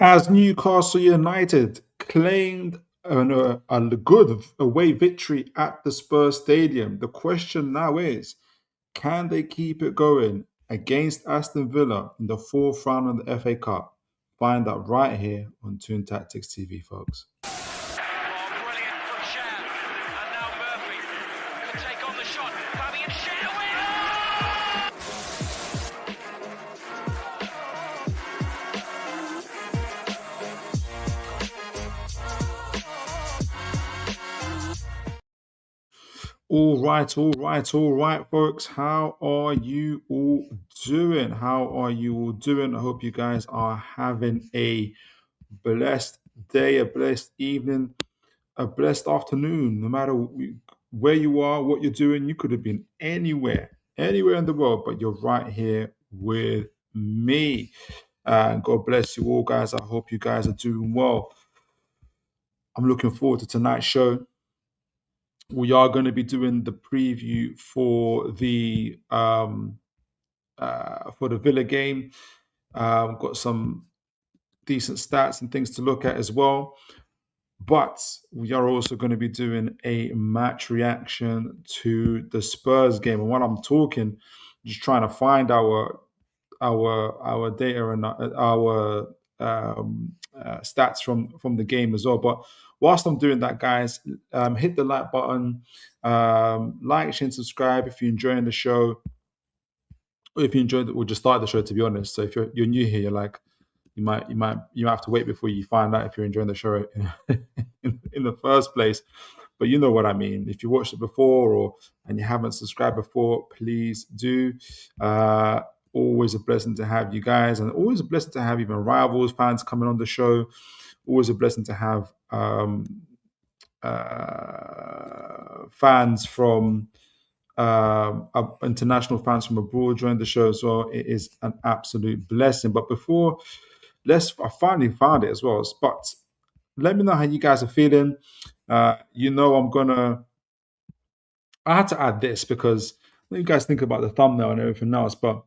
As Newcastle United claimed a good away victory at the Spurs Stadium, the question now is, can they keep it going against Aston Villa in the fourth round of the FA Cup? Find out right here on Toon Tactics TV, folks. Oh, brilliant from Shea. And now Murphy can take on the shot. Fabian Shea All right, folks. How are you all doing? I hope you guys are having a blessed day, a blessed evening, a blessed afternoon. No matter where you are, what you're doing, you could have been anywhere in the world, but you're right here with me. And God bless you all, guys. I hope you guys are doing well. I'm looking forward to tonight's show. We are going to be doing the preview for the Villa game. Got some decent stats and things to look at as well. But we are also going to be doing a match reaction to the Spurs game. And while I'm talking, just trying to find our data and our stats from the game as well. But whilst I'm doing that, guys, hit the like button, like, share, and subscribe if you're enjoying the show. Or if you enjoyed it, we'll just start the show. To be honest, so if you're new here, you're like, you have to wait before you find out if you're enjoying the show in the first place. But you know what I mean. If you watched it before and you haven't subscribed before, please do. Always a blessing to have you guys, and always a blessing to have even rivals fans coming on the show. Always a blessing to have fans from international fans from abroad join the show as well. It is an absolute blessing. But before, I finally found it as well. But let me know how you guys are feeling. I had to add this because you guys think about the thumbnail and everything else, but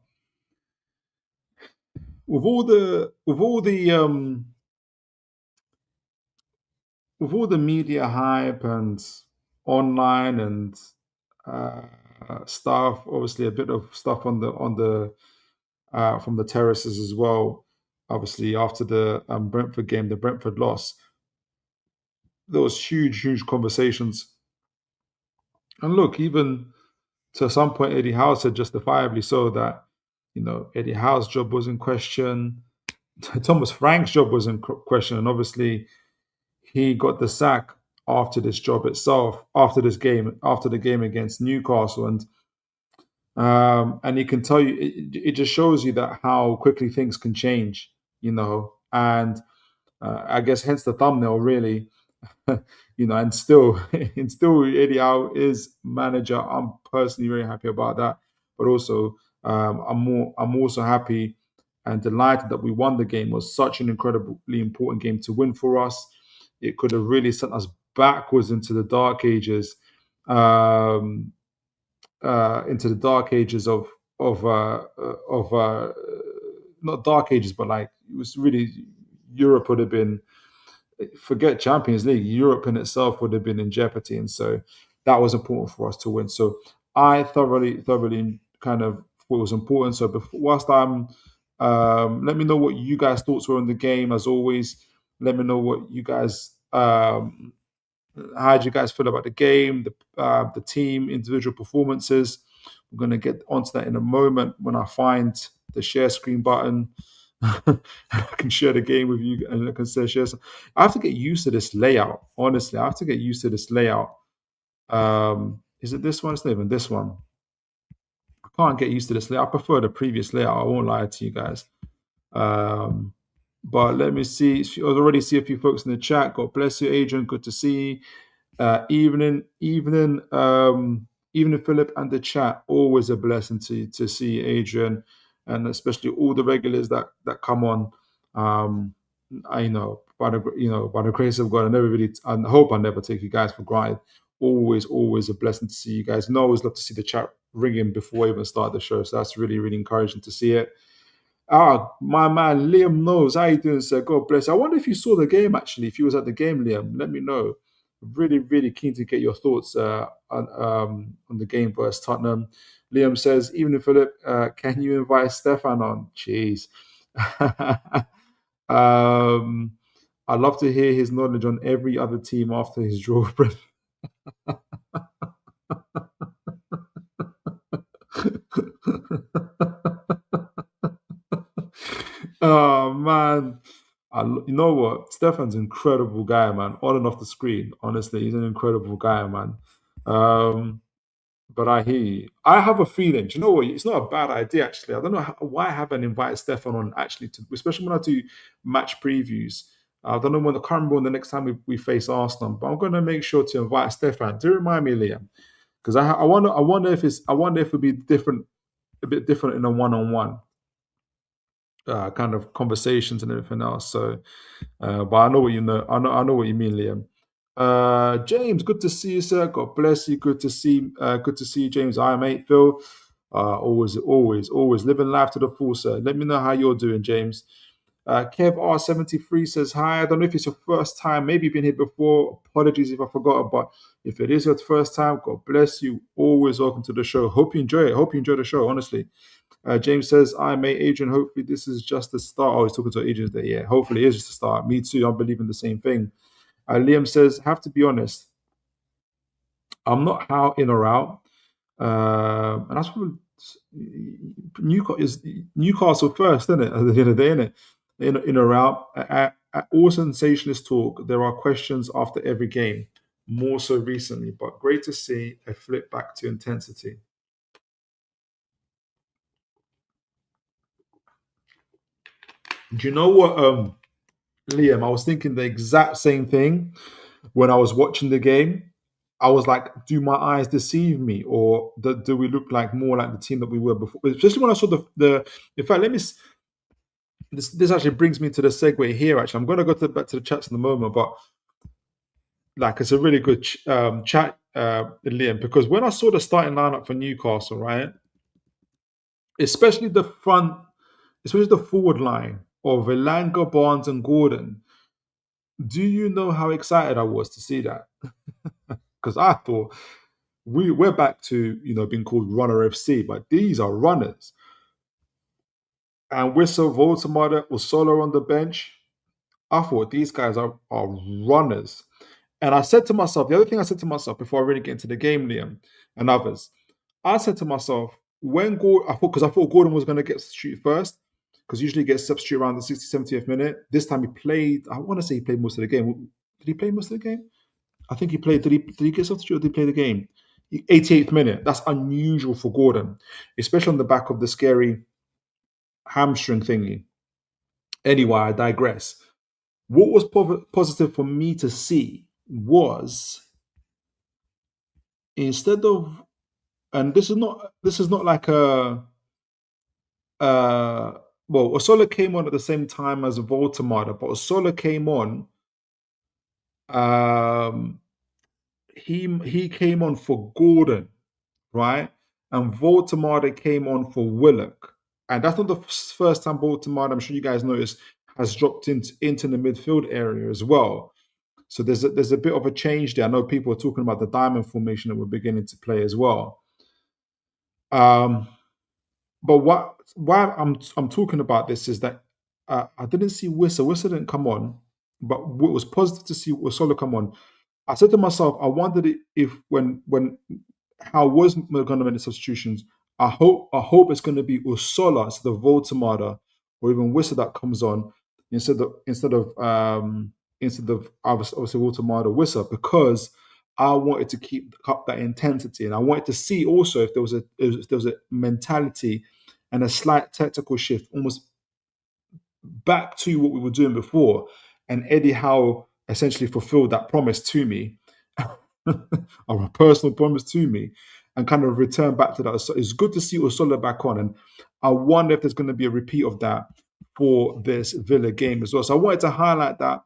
with all the media hype and online and uh, stuff, obviously a bit of stuff on the from the terraces as well. Obviously, after the Brentford game, the Brentford loss, there was huge conversations. And look, even to some point, Eddie Howe said justifiably so that Eddie Howe's job was in question. Thomas Frank's job was in question, and obviously he got the sack after this job itself, after the game against Newcastle, and he can tell you it just shows you that how quickly things can change, and I guess hence the thumbnail really. And still, and still, Eddie Howe is manager. I'm personally very happy about that, but also I'm also happy and delighted that we won the game. It was such an incredibly important game to win for us. It could have really sent us backwards into the dark ages of not dark ages, but like it was really Europe would have been, forget Champions League, Europe in itself would have been in jeopardy, and so that was important for us to win. So I thoroughly kind of thought it was important. So whilst let me know what you guys' thoughts were on the game. As always, let me know what you guys how did you guys feel about the game, the team, individual performances. We're going to get onto that in a moment when I find the share screen button. I can share the game with you and I can say share. I have to get used to this layout. Honestly, I have to get used to this layout. Is it this one? It's not even this one. I can't get used to this layout. I prefer the previous layout. I won't lie to you guys. But let me see. I already see a few folks in the chat. God bless you, Adrian. Good to see you. Evening, Philip and the chat. Always a blessing to see Adrian, and especially all the regulars that come on. I know by the grace of God, I hope I never take you guys for granted. Always a blessing to see you guys. I always love to see the chat ringing before we even start the show. So that's really encouraging to see it. My man Liam knows. How you doing, sir? God bless you. I wonder if you saw the game actually. If you was at the game, Liam, let me know. Really, really keen to get your thoughts on the game versus Tottenham. Liam says, even if Philip, can you invite Stefan on? Jeez. um, I'd love to hear his knowledge on every other team after his draw. Oh man, you know what? Stefan's an incredible guy, man. On and off the screen, honestly, he's an incredible guy, man. Um, but I hear you. I have a feeling. Do you know what? It's not a bad idea, actually. I don't know why I haven't invited Stefan on, actually, especially when I do match previews. I don't know when I can't remember when the next time we face Arsenal, but I'm going to make sure to invite Stefan. Do remind me, Liam, because I wonder if it'd be different, a bit different in a one-on-one kind of conversations and everything else. So, but I know what you know. I know what you mean, Liam. James, good to see you, sir. God bless you. Good to see you, James. I mate Phil. Always living life to the full, sir. Let me know how you're doing, James. Kev R73 says hi. I don't know if it's your first time. Maybe you've been here before. Apologies if I forgot, but if it is your first time, God bless you. Always welcome to the show. Hope you enjoy it. Hope you enjoy the show. Honestly. James says, I may Adrian. Hopefully, this is just the start. Oh, he's talking to Adrian there. Yeah, hopefully, it is just the start. Me too. I'm believing the same thing. Liam says, have to be honest. I'm not how in or out. And that's what Newcastle first, isn't it? At the end of the day, isn't it? In or out. At all sensationalist talk, there are questions after every game, more so recently, but great to see a flip back to intensity. Do you know what, Liam? I was thinking the exact same thing when I was watching the game. I was like, do my eyes deceive me, or do we look like more like the team that we were before? Especially when I saw the. In fact, this actually brings me to the segue here. Actually, I'm going to go back to the chats in a moment, but like it's a really good chat, Liam, because when I saw the starting lineup for Newcastle, right, especially the front, especially the forward line of Elanga, Barnes, and Gordon. Do you know how excited I was to see that? Because I thought we're back to being called Runner FC, but these are runners. And Whistle, Voltamada, Usola on the bench. I thought these guys are runners. And I said to myself, the other thing I said to myself before I really get into the game, Liam, and others, I said to myself, when Gordon, I thought Gordon was going to get substituted first, because usually he gets substituted around the 60th, 70th minute. This time he played, I want to say he played most of the game. Did he play most of the game? I think he played. Did he get substituted or did he play the game? 88th minute. That's unusual for Gordon, especially on the back of the scary hamstring thingy. Anyway, I digress. What was positive for me to see was, instead of, and this is not like uh well, Osola came on at the same time as Voltamada, but Osola came on. Um, he came on for Gordon, right? And Voltamada came on for Willock. And that's not the first time Voltamada, I'm sure you guys noticed, has dropped into the midfield area as well. So there's a bit of a change there. I know people are talking about the diamond formation that we're beginning to play as well. Um, but why I'm talking about this is that I didn't see Wissa. Wissa didn't come on, but what was positive to see Solo come on. I said to myself, I wondered if when how was going to make the substitutions. I hope it's going to be Usola instead of Voltamada or even Wissa that comes on instead of obviously Voltamada Wissa, because I wanted to keep up that intensity, and I wanted to see also if there was a mentality and a slight tactical shift, almost back to what we were doing before. And Eddie Howe essentially fulfilled that promise to me, or a personal promise to me, and kind of return back to that. So it's good to see Usola back on, and I wonder if there's going to be a repeat of that for this Villa game as well. So I wanted to highlight that.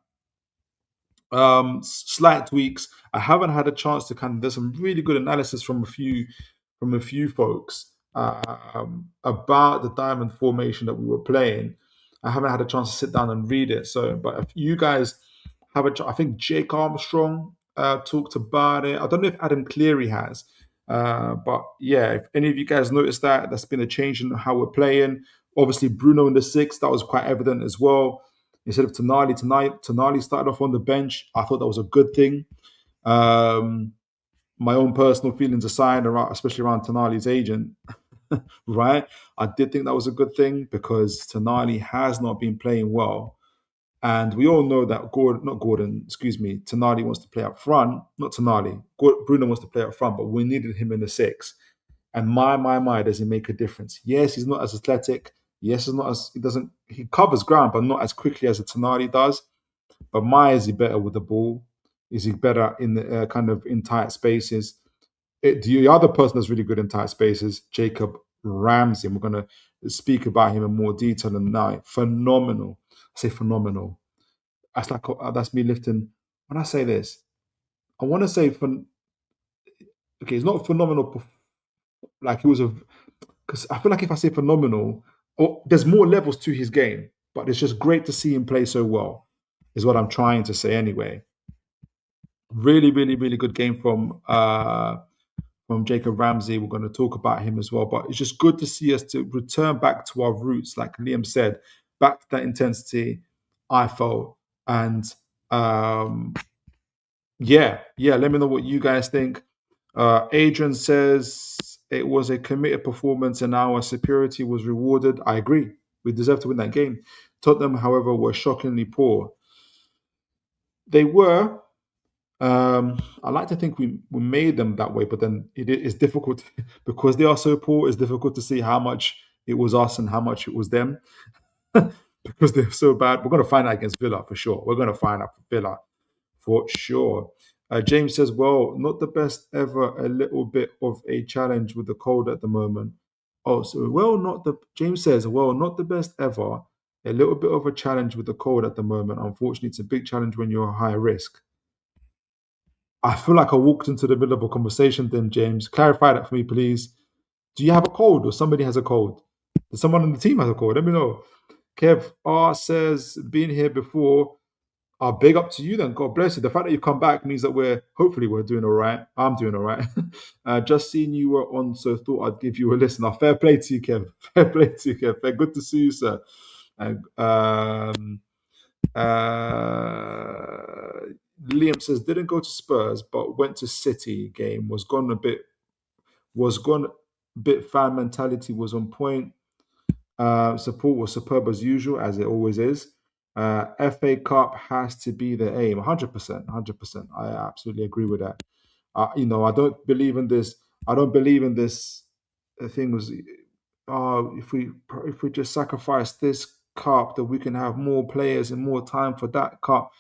Slight tweaks. I haven't had a chance to there's some really good analysis from a few folks about the diamond formation that we were playing. I haven't had a chance to sit down and read it. So, but if you guys have I think Jake Armstrong talked about it. I don't know if Adam Cleary has. But yeah, if any of you guys noticed that, that's been a change in how we're playing. Obviously, Bruno in the six, that was quite evident as well. Instead of Tonali tonight, Tonali started off on the bench. I thought that was a good thing. Um, my own personal feelings aside, especially around Tonali's agent, right? I did think that was a good thing because Tonali has not been playing well. And we all know that Tonali wants to play up front. Not Tonali, Bruno wants to play up front, but we needed him in the six. And my, does he make a difference? Yes, he's not as athletic. Yes, he covers ground, but not as quickly as a Tonali does. But is he better with the ball? Is he better in the kind of in tight spaces? The other person that's really good in tight spaces, Jacob Ramsey. And we're going to speak about him in more detail tonight. Phenomenal. I say phenomenal. That's me lifting. When I say this, I want to say okay, it's not phenomenal. Like it was because I feel like if I say phenomenal, there's more levels to his game, but it's just great to see him play so well. Is what I'm trying to say anyway. Really, really, really good game from Jacob Ramsey. We're going to talk about him as well, but it's just good to see us to return back to our roots, like Liam said, back to that intensity. I felt, and yeah. Let me know what you guys think. Adrian says it was a committed performance and our superiority was rewarded. I agree. We deserve to win that game. Tottenham, however, were shockingly poor. They were. I like to think we made them that way, but then it is difficult because they are so poor. It's difficult to see how much it was us and how much it was them because they're so bad. We're going to find out against Villa for sure. We're going to find out for Villa for sure. James says, well, not the best ever, a little bit of a challenge with the cold at the moment. Oh, so, James says, well, not the best ever, a little bit of a challenge with the cold at the moment. Unfortunately, it's a big challenge when you're high risk. I feel like I walked into the middle of a conversation then, James. Clarify that for me, please. Do you have a cold or somebody has a cold? Does someone on the team has a cold? Let me know. Kev R says, been here before. Big up to you then. God bless you. The fact that you come back means that hopefully we're doing all right. I'm doing all right. Just seen you were on, so thought I'd give you a listen. Now, fair play to you, Kev. Fair play to you, Kev. Fair, good to see you, sir. And Liam says didn't go to Spurs, but went to City. Game was gone a bit. Fan mentality was on point. Support was superb as usual, as it always is. FA Cup has to be the aim. 100%, 100%. I absolutely agree with that. I don't believe in this. I don't believe in this thing was, if we just sacrifice this cup, that we can have more players and more time for that cup.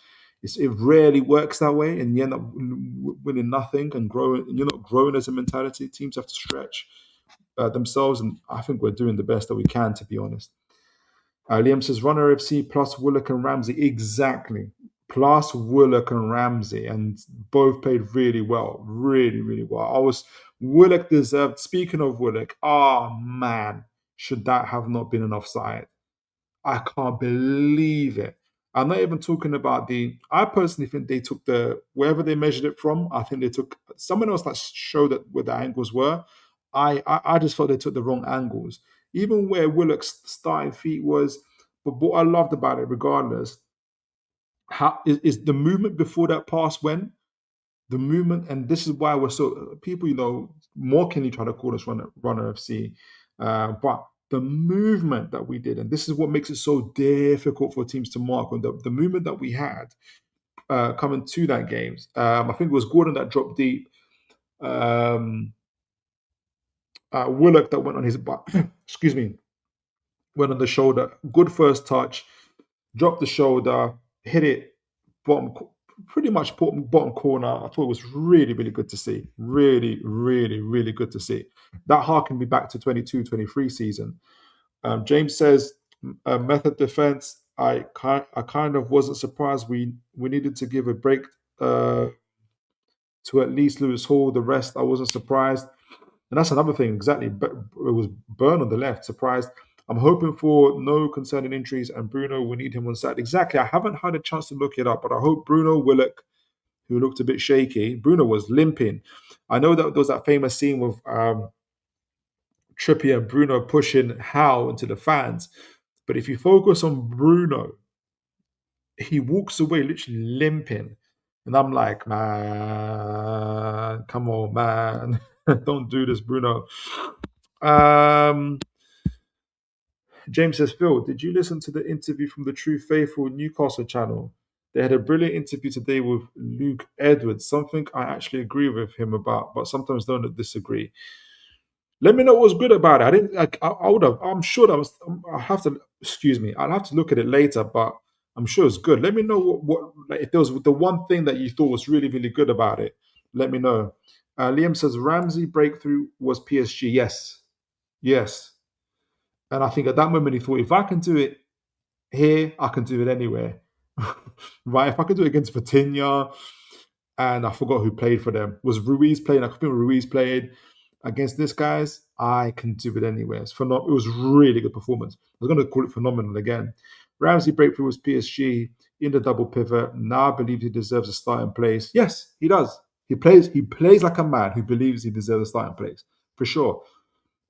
It rarely works that way, and you end up winning nothing and growing. And you're not growing as a mentality. Teams have to stretch themselves, and I think we're doing the best that we can, to be honest. Liam says Runner FC plus Willock and Ramsey. Exactly. Plus Willock and Ramsey. And both played really well. Really, really well. Willock deserved, speaking of Willock, man, should that have not been an offside? I can't believe it. I'm not even talking about I personally think they took wherever they measured it from, I think they took, someone else that showed that where the angles were. I just thought they took the wrong angles. Even where Willock's starting feet was, but what I loved about it, regardless, how is the movement before that pass went, the movement, and this is why we're so people, mockingly try to call us runner FC, but the movement that we did, and this is what makes it so difficult for teams to mark on the movement that we had coming to that game. I think it was Gordon that dropped deep. Willock that went on his butt, excuse me, went on the shoulder. Good first touch, dropped the shoulder, hit it bottom, pretty much bottom corner. I thought it was really, really good to see. Really, really, really good to see. That harkened me back to 22-23 season. James says, method defense. I kind of wasn't surprised. We needed to give a break to at least Lewis Hall. The rest, I wasn't surprised. And that's another thing, exactly. But it was Burn on the left, surprised. I'm hoping for no concerning injuries, and Bruno, we need him on Saturday. Exactly. I haven't had a chance to look it up, but I hope Bruno Willock, who looked a bit shaky, Bruno was limping. I know that there was that famous scene with Trippier and Bruno pushing Howe into the fans. But if you focus on Bruno, he walks away literally limping. And I'm like, man, come on, man. Don't do this, Bruno. Um, James says, Phil, did you listen to the interview from the True Faithful Newcastle channel? They had a brilliant interview today with Luke Edwards, something I actually agree with him about, but sometimes don't disagree. Let me know what was good about it. I didn't. I would have. I'm sure that was. I have to. Excuse me. I'll have to look at it later, but I'm sure it's good. Let me know what like, if there was the one thing that you thought was really really good about it. Let me know. Liam says Ramsey breakthrough was PSG. Yes, yes. And I think at that moment he thought, if I can do it here, I can do it anywhere. Right? If I could do it against Vitinha, and I forgot who played for them. Was Ruiz playing? I think Ruiz played against this guys. I can do it anywhere. It was really good performance. I was going to call it phenomenal again. Ramsey breakthrough was PSG in the double pivot. Now I believe he deserves a starting place. Yes, he does. He plays like a man who believes he deserves a starting place for sure.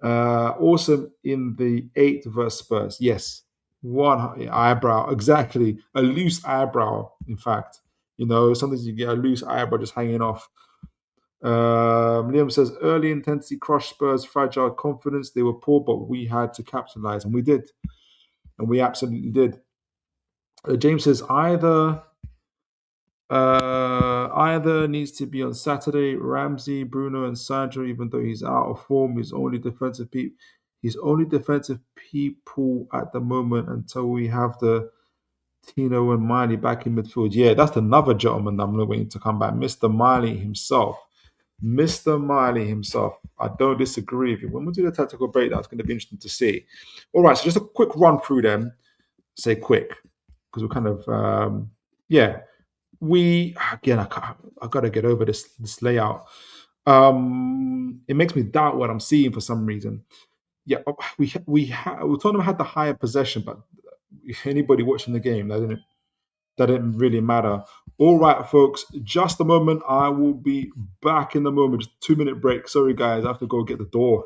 Awesome in the 8th versus Spurs. Yes. One eyebrow. Exactly. A loose eyebrow, in fact. Sometimes you get a loose eyebrow just hanging off. Liam says, early intensity crushed Spurs' fragile confidence. They were poor, but we had to capitalize. And we did. And we absolutely did. James says, either needs to be on Saturday. Ramsey, Bruno, and Sandro, even though he's out of form, he's only defensive people at the moment until we have the Tino and Miley back in midfield. Yeah, that's another gentleman I'm waiting to come back. Mr. Miley himself. Mr. Miley himself. I don't disagree with you. When we do the tactical breakdown, it's going to be interesting to see. All right, so just a quick run through them. Say quick, because we're kind of yeah. We again, I got to get over this layout. It makes me doubt what I'm seeing for some reason. Yeah, Tottenham had the higher possession, but anybody watching the game that didn't really matter. All right, folks, just a moment. I will be back in a moment. Just 2-minute break. Sorry, guys, I have to go get the door.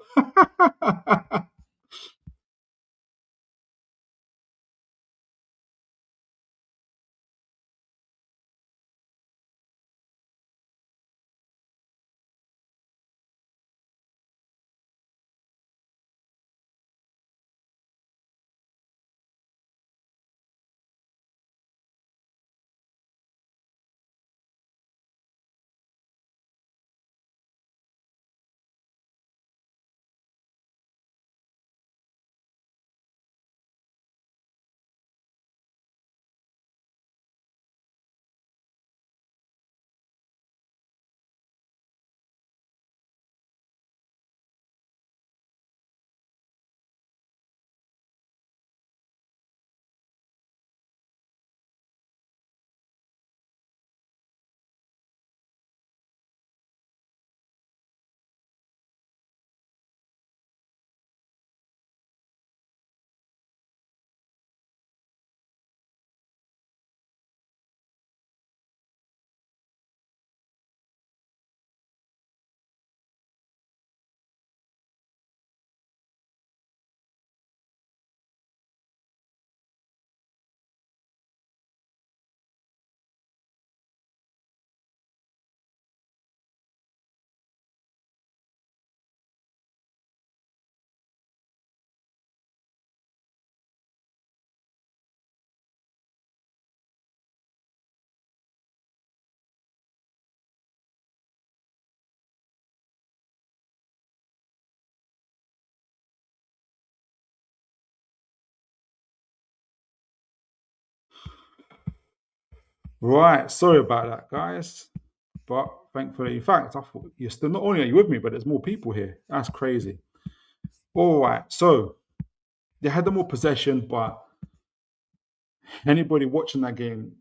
Right, sorry about that, guys. But thankfully, in fact, I thought you're still not only are you with me, but there's more people here. That's crazy. All right, so they had the more possession, but anybody watching that game,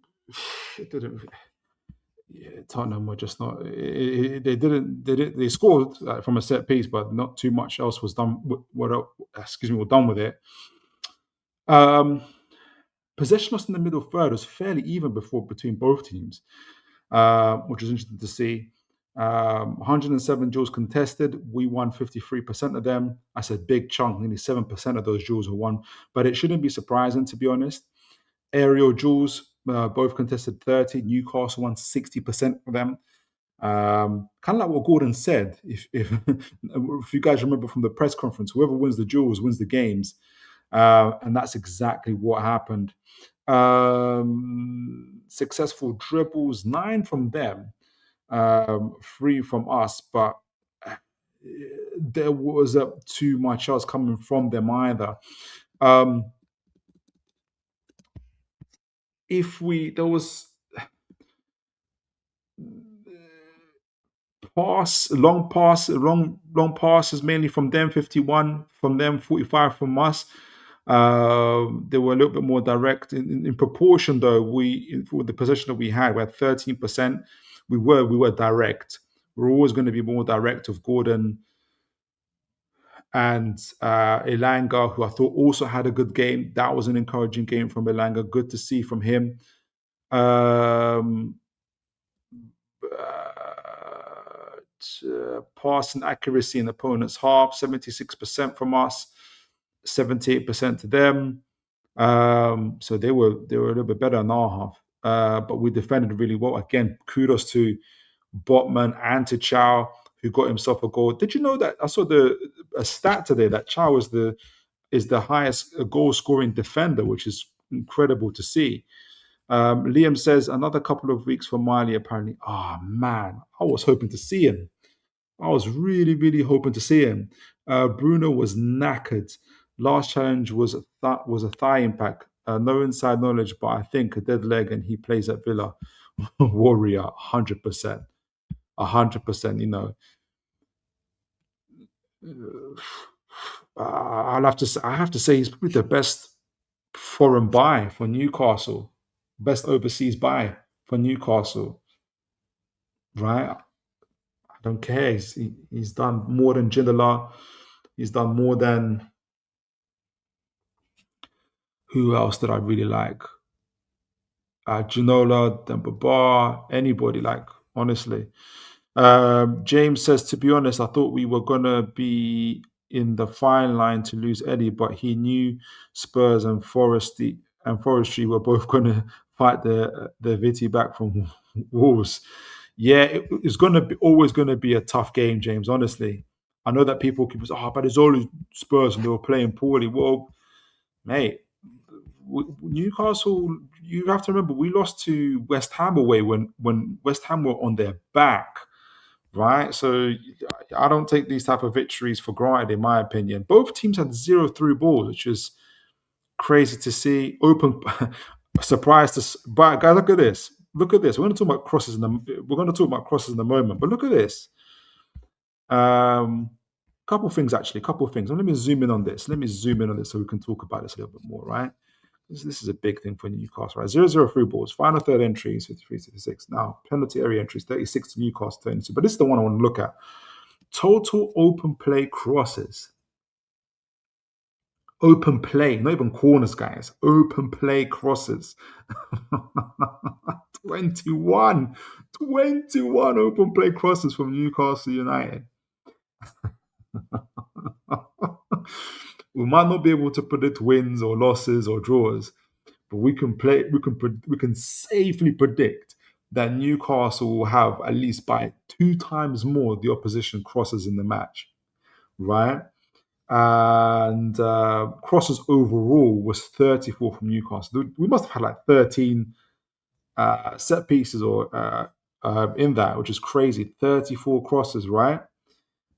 it didn't. Yeah, Tottenham were just not. They didn't. They did. They scored from a set piece, but not too much else was done. Excuse me, were done with it. Um, Possession loss in the middle third was fairly even before between both teams, which was interesting to see. 107 duels contested. We won 53% of them. That's a big chunk. Nearly 7% of those duels were won. But it shouldn't be surprising, to be honest. Aerial duels, both contested 30. Newcastle won 60% of them. Kind of like what Gordon said. If you guys remember from the press conference, whoever wins the duels wins the games, and that's exactly what happened. Successful dribbles, 9 from them, 3 from us, but uh, there wasn't too much else coming from them either. Um, if we there was long passes mainly from them, 51 from them, 45 from us. They were a little bit more direct in proportion, though. For the possession that we had 13%. We were direct. We're always going to be more direct of Gordon and Elanga, who I thought also had a good game. That was an encouraging game from Elanga. Good to see from him. Um, Passing accuracy in opponent's half, 76% from us, 78% to them. So they were a little bit better in our half. But we defended really well. Again, kudos to Botman and to Chow, who got himself a goal. Did you know that I saw a stat today that Chow is the highest goal scoring defender, which is incredible to see. Liam says another couple of weeks for Miley, apparently. Oh, man, I was hoping to see him. I was really, really hoping to see him. Bruno was knackered. Last challenge was a thigh impact. No inside knowledge, but I think a dead leg, and he plays at Villa. Warrior, 100%. 100%, I have to say he's probably the best foreign buy for Newcastle, best overseas buy for Newcastle, right? I don't care. He's done more than Jindala. He's done more than who else did I really like? Ginola, Demba, anybody like, honestly. James says, to be honest, I thought we were gonna be in the fine line to lose Eddie, but he knew Spurs and Forestry were both gonna fight the Viti back from Wolves. Yeah, it's always gonna be a tough game, James. Honestly, I know that people keep saying, "Oh, but it's always Spurs and they were playing poorly." Well, mate, Newcastle, you have to remember, we lost to West Ham away when West Ham were on their back, right? So I don't take these type of victories for granted, in my opinion. Both teams had 0 through balls, which is crazy to see. Open, surprised to, but guys, look at this. Look at this. We're going to talk about crosses in a moment, but look at this. Couple things actually, couple things. Let me zoom in on this. Let me zoom in on this so we can talk about this a little bit more, right? This is a big thing for Newcastle, right? 0-0 balls, final third entries, 53-66. Now, penalty area entries, 36 to Newcastle, 32. But this is the one I want to look at. Total open play crosses. Open play, not even corners, guys. Open play crosses. 21. 21 open play crosses from Newcastle United. We might not be able to predict wins or losses or draws, but we can safely predict that Newcastle will have at least by 2 times more the opposition crosses in the match, right? And crosses overall was 34 from Newcastle. We must have had like 13 set pieces or in that, which is crazy. 34 crosses, right?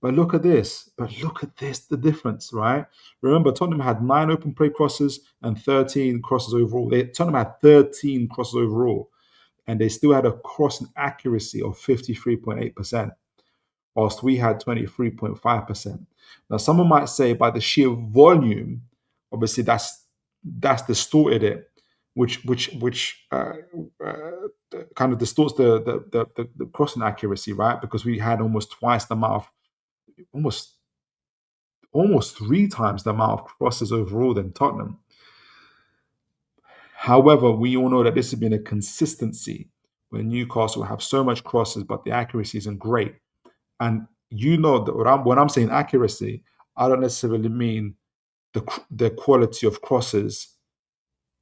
But look at this. The difference, right? Remember, Tottenham had 9 open play crosses and 13 crosses overall. Tottenham had 13 crosses overall, and they still had a crossing accuracy of 53.8%, whilst we had 23.5%. Now, someone might say by the sheer volume, obviously that's distorted it. which kind of distorts the crossing accuracy, right? Because we had almost twice the amount of almost almost three times the amount of crosses overall than Tottenham. However, we all know that this has been a consistency where Newcastle have so much crosses, but the accuracy isn't great. And you know that when I'm saying accuracy, I don't necessarily mean the quality of crosses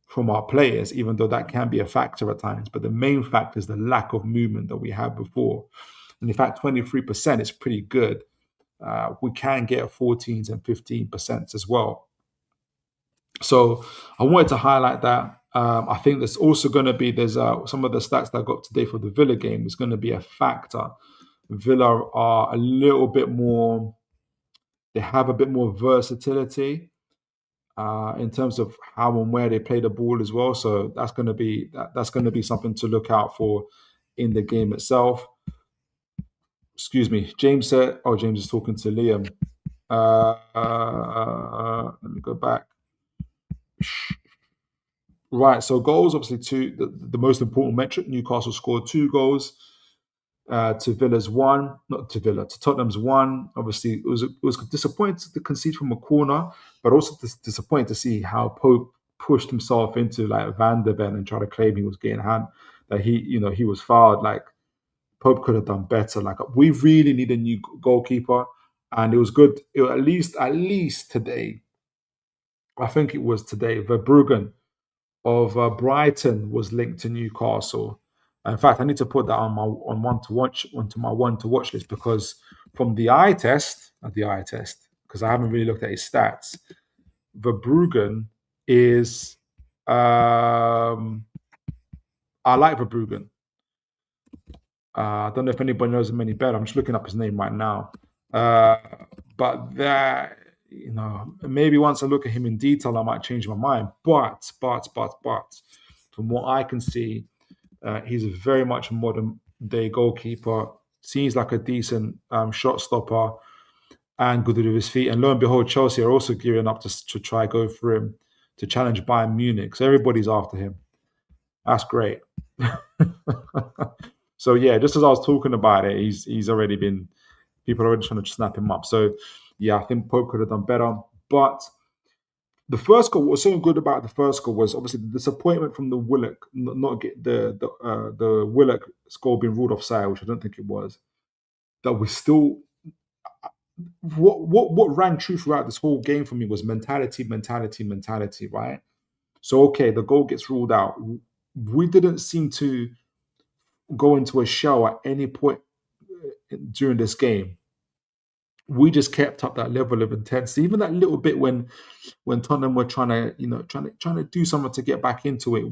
from our players, even though that can be a factor at times. But the main factor is the lack of movement that we had before. And in fact, 23% is pretty good. We can get 14s and 15% as well. So I wanted to highlight that. I think there's also going to be some of the stats that I got today for the Villa game is going to be a factor. Villa are a little bit more. They have a bit more versatility in terms of how and where they play the ball as well. So that's going to be something to look out for in the game itself. Excuse me, James said. Oh, James is talking to Liam. Let me go back. Right, so goals, obviously, the most important metric. Newcastle scored 2 goals to Villa's one, not to Villa, to Tottenham's one. Obviously, it was disappointing to concede from a corner, but also disappointing to see how Pope pushed himself into like Van der Ven and tried to claim he was getting hand, that he was fouled. Like Pope could have done better. Like we really need a new goalkeeper, and it was good. At least today, I think it was today, Verbruggen of Brighton was linked to Newcastle. In fact, I need to put that on one to watch onto my one to watch list because from the eye test, not the eye test, because I haven't really looked at his stats. Verbruggen is I like Verbruggen. I don't know if anybody knows him any better. I'm just looking up his name right now. But that, maybe once I look at him in detail, I might change my mind. But, from what I can see, he's very much a modern day goalkeeper. Seems like a decent shot stopper and good with his feet. And lo and behold, Chelsea are also gearing up to try go for him to challenge Bayern Munich. So everybody's after him. That's great. So yeah, just as I was talking about it, he's already been people are already trying to snap him up. So yeah, I think Pope could have done better. But the first goal, what was so good about the first goal was obviously the disappointment from the Willock not get the Willock score being ruled offside, which I don't think it was. That was still what rang true throughout this whole game for me was mentality, right? So okay, the goal gets ruled out. We didn't seem to go into a shell at any point during this game. We just kept up that level of intensity, even that little bit when Tottenham were trying to do something to get back into it.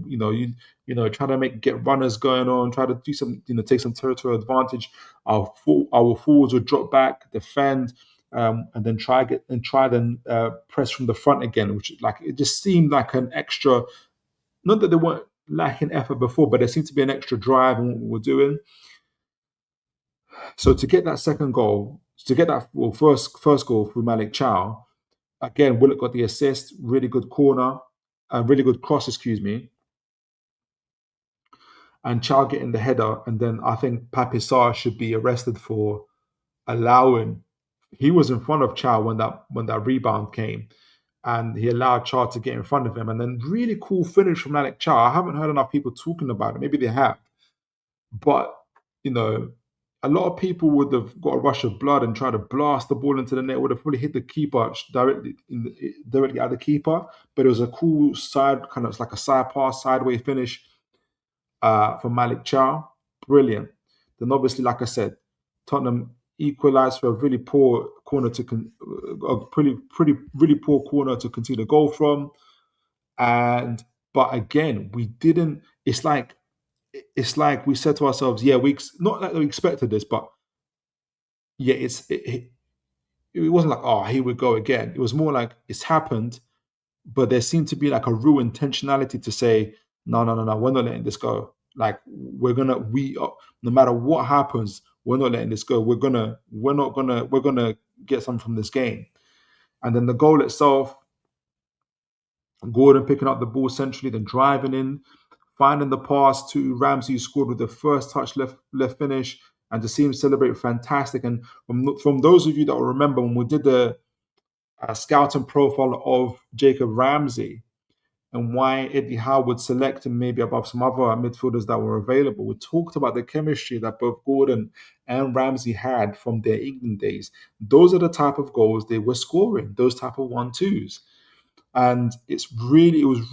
Trying to get runners going on, try to do some, take some territorial advantage. Our forwards would drop back, defend, and then press from the front again, which like it just seemed like an extra. Not that they weren't lacking effort before, but there seemed to be an extra drive in what we were doing. So to get that second goal, to get that first goal through Malik Chow, again, Willock got the assist, really good corner, really good cross, excuse me, and Chow getting the header, and then I think Pape Sarr should be arrested for allowing. He was in front of Chow when that rebound came, and he allowed Chow to get in front of him, and then really cool finish from Malik Chow. I haven't heard enough people talking about it. Maybe they have, but a lot of people would have got a rush of blood and tried to blast the ball into the net. Would have probably hit the keeper directly at the keeper. But it was a cool side, kind of like a side pass, sideways finish from Malik Chow. Brilliant. Then obviously, like I said, Tottenham equalised for a really poor corner really poor corner to continue to goal from. But again, we didn't. It's like we said to ourselves, yeah, not like we expected this, but yeah, it wasn't like, oh, here we go again. It was more like it's happened, but there seemed to be like a real intentionality to say, no, we're not letting this go. Like no matter what happens, we're not letting this go. We're gonna get something from this game. And then the goal itself, Gordon picking up the ball centrally, then driving in, finding the pass to Ramsey, who scored with the first touch left finish, and to see him celebrate, fantastic. And from those of you that will remember when we did the scouting profile of Jacob Ramsey and why Eddie Howe would select him maybe above some other midfielders that were available, we talked about the chemistry that both Gordon and Ramsey had from their England days. Those are the type of goals they were scoring, those type of 1-2s. And it was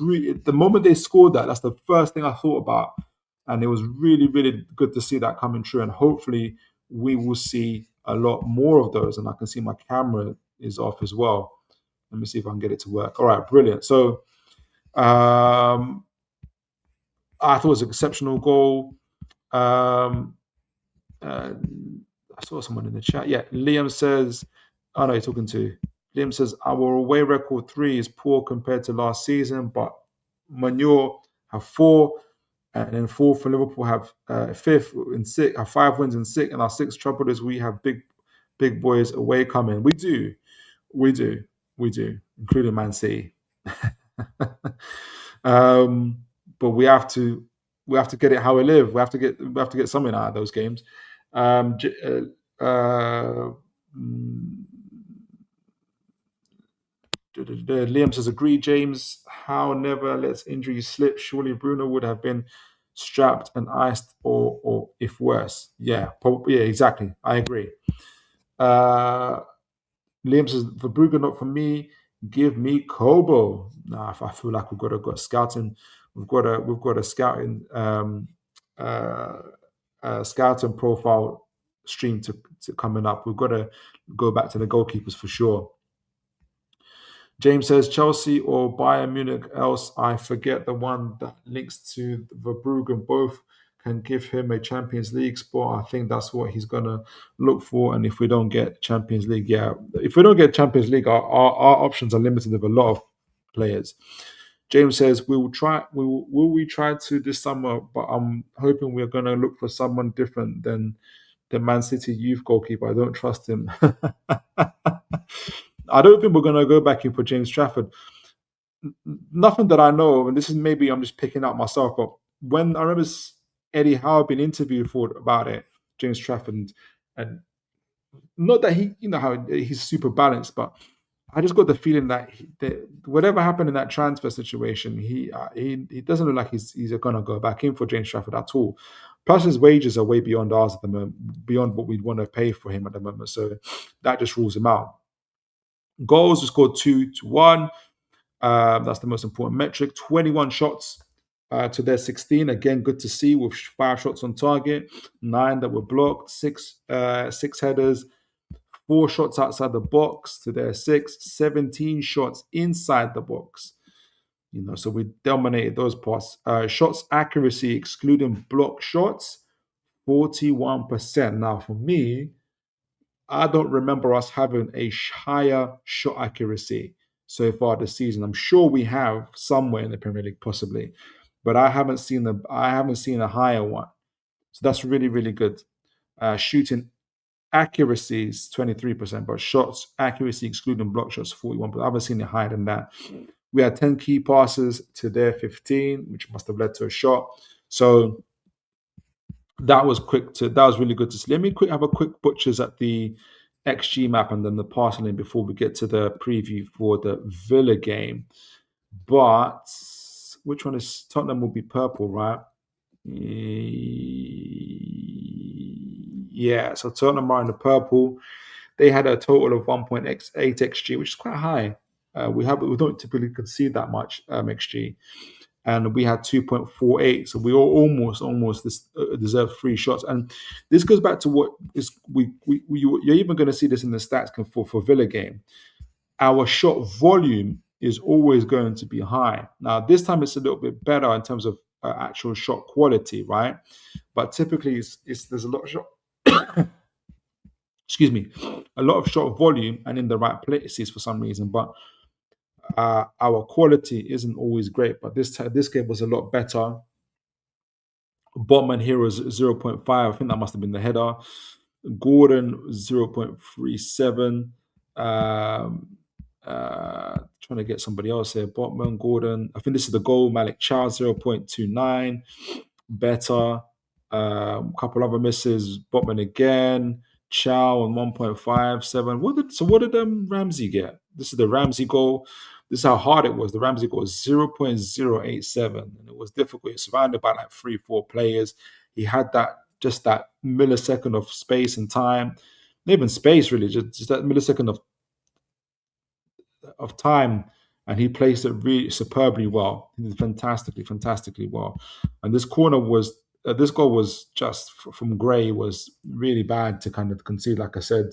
really, the moment they scored that, that's the first thing I thought about. And it was really, really good to see that coming true. And hopefully we will see a lot more of those. And I can see my camera is off as well. Let me see if I can get it to work. All right, brilliant. So I thought it was an exceptional goal. Uh, I saw someone in the chat. Yeah, Liam says, oh no, you're talking to. Liam says, our away record 3 is poor compared to last season, but Manure have 4, and then 4th for Liverpool have 5th and 6, have 5 wins and 6, and our 6 trouble is we have big boys away coming. We do, including Man City. But we have to get it how we live. We have to get something out of those games. Liam says, agree, James. Howe never lets injuries slip. Surely Bruno would have been strapped and iced, or if worse. Yeah, probably. Yeah, exactly. I agree. Liam says, for Brugge, not for me. Give me Kobo. Nah, I feel like we've got a scouting. We've got a scouting scouting profile stream to coming up. We've got to go back to the goalkeepers for sure. James says Chelsea or Bayern Munich, else I forget the one that links to Verbruggen. Both can give him a Champions League spot. I think that's what he's going to look for. And if we don't get Champions League, if we don't get Champions League, our options are limited with a lot of players. James says we will try. Will we try to this summer? But I'm hoping we're going to look for someone different than the Man City youth goalkeeper. I don't trust him. I don't think we're going to go back in for James Trafford. Nothing that I know of, and this is maybe I'm just picking up myself, but when I remember Eddie Howe being interviewed about it, James Trafford, and not that he, how he's super balanced, but I just got the feeling that whatever happened in that transfer situation, he doesn't look like he's going to go back in for James Trafford at all. Plus, his wages are way beyond ours at the moment, beyond what we'd want to pay for him at the moment. So that just rules him out. Goals, we scored 2-1. That's the most important metric. 21 shots to their 16. Again, good to see with 5 shots on target, 9 that were blocked, 6 headers, 4 shots outside the box to their 6, 17 shots inside the box. So we dominated those parts. Shots accuracy, excluding block shots, 41%. Now, for me, I don't remember us having a higher shot accuracy so far this season. I'm sure we have somewhere in the Premier League, possibly, but I haven't seen a higher one. So that's really, really good. Shooting accuracy is 23%, but shots accuracy excluding block shots 41%. I haven't seen it higher than that. We had 10 key passes to their 15, which must have led to a shot. So that was really good to see. Let me have a quick butchers at the XG map and then the passing lane before we get to the preview for the Villa game. But which one is Tottenham? Will be purple, right? Yeah, so Tottenham are in the purple. They had a total of 1.8 XG, which is quite high. We don't typically concede that much XG, and we had 2.48. So we all almost deserved 3 shots. And this goes back to what is you're even going to see this in the stats for Villa game. Our shot volume is always going to be high. Now this time it's a little bit better in terms of actual shot quality, right? But typically there's a lot of shot. Excuse me, a lot of shot volume and in the right places for some reason, but our quality isn't always great. But this game was a lot better. Botman Heroes 0.5. I think that must have been the header. Gordon 0.37. Trying to get somebody else here. Botman, Gordon. I think this is the goal. Malik Chow, 0.29. Better. A couple other misses. Botman again. Chow on 1.57. What did Ramsey get? This is the Ramsey goal. This is how hard it was. The Ramsey goal was 0.087. And it was difficult. It's surrounded by like 3-4 players. He had that millisecond of space and time. Not even space, really, just that millisecond of time, and he placed it really superbly well. He did fantastically well. And this this goal was just from Gray was really bad to kind of concede. Like I said,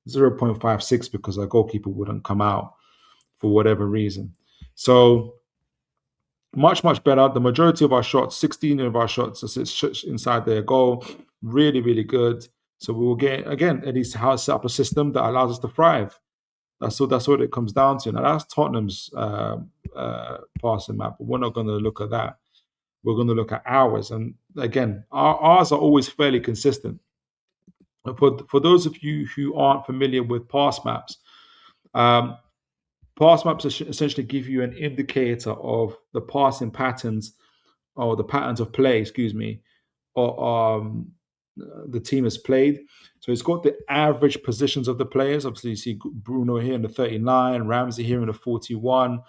0.56 because our goalkeeper wouldn't come out for whatever reason. So much better. The majority of our shots, 16 of our shots, inside their goal. Really good. So we will get again. Eddie Howe set up a system that allows us to thrive. That's what it comes down to. Now that's Tottenham's passing map, but we're not going to look at that. We're going to look at ours, and again, ours are always fairly consistent. For those of you who aren't familiar with pass maps, pass maps essentially give you an indicator of the passing patterns or the patterns of play, excuse me, or the team has played. So it's got the average positions of the players. Obviously, you see Bruno here in the 39, Ramsey here in the 41,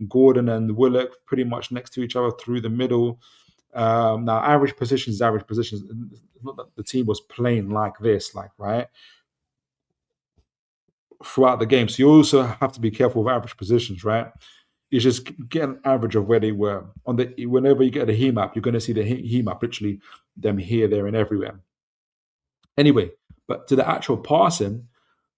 Gordon and Willock pretty much next to each other through the middle. Now, average positions is average positions. It's not that the team was playing like this, right? Throughout the game. So you also have to be careful with average positions, right? You just get an average of where they were. Whenever you get a heat map, you're going to see the heat map, literally them here, there, and everywhere. Anyway, but to the actual passing,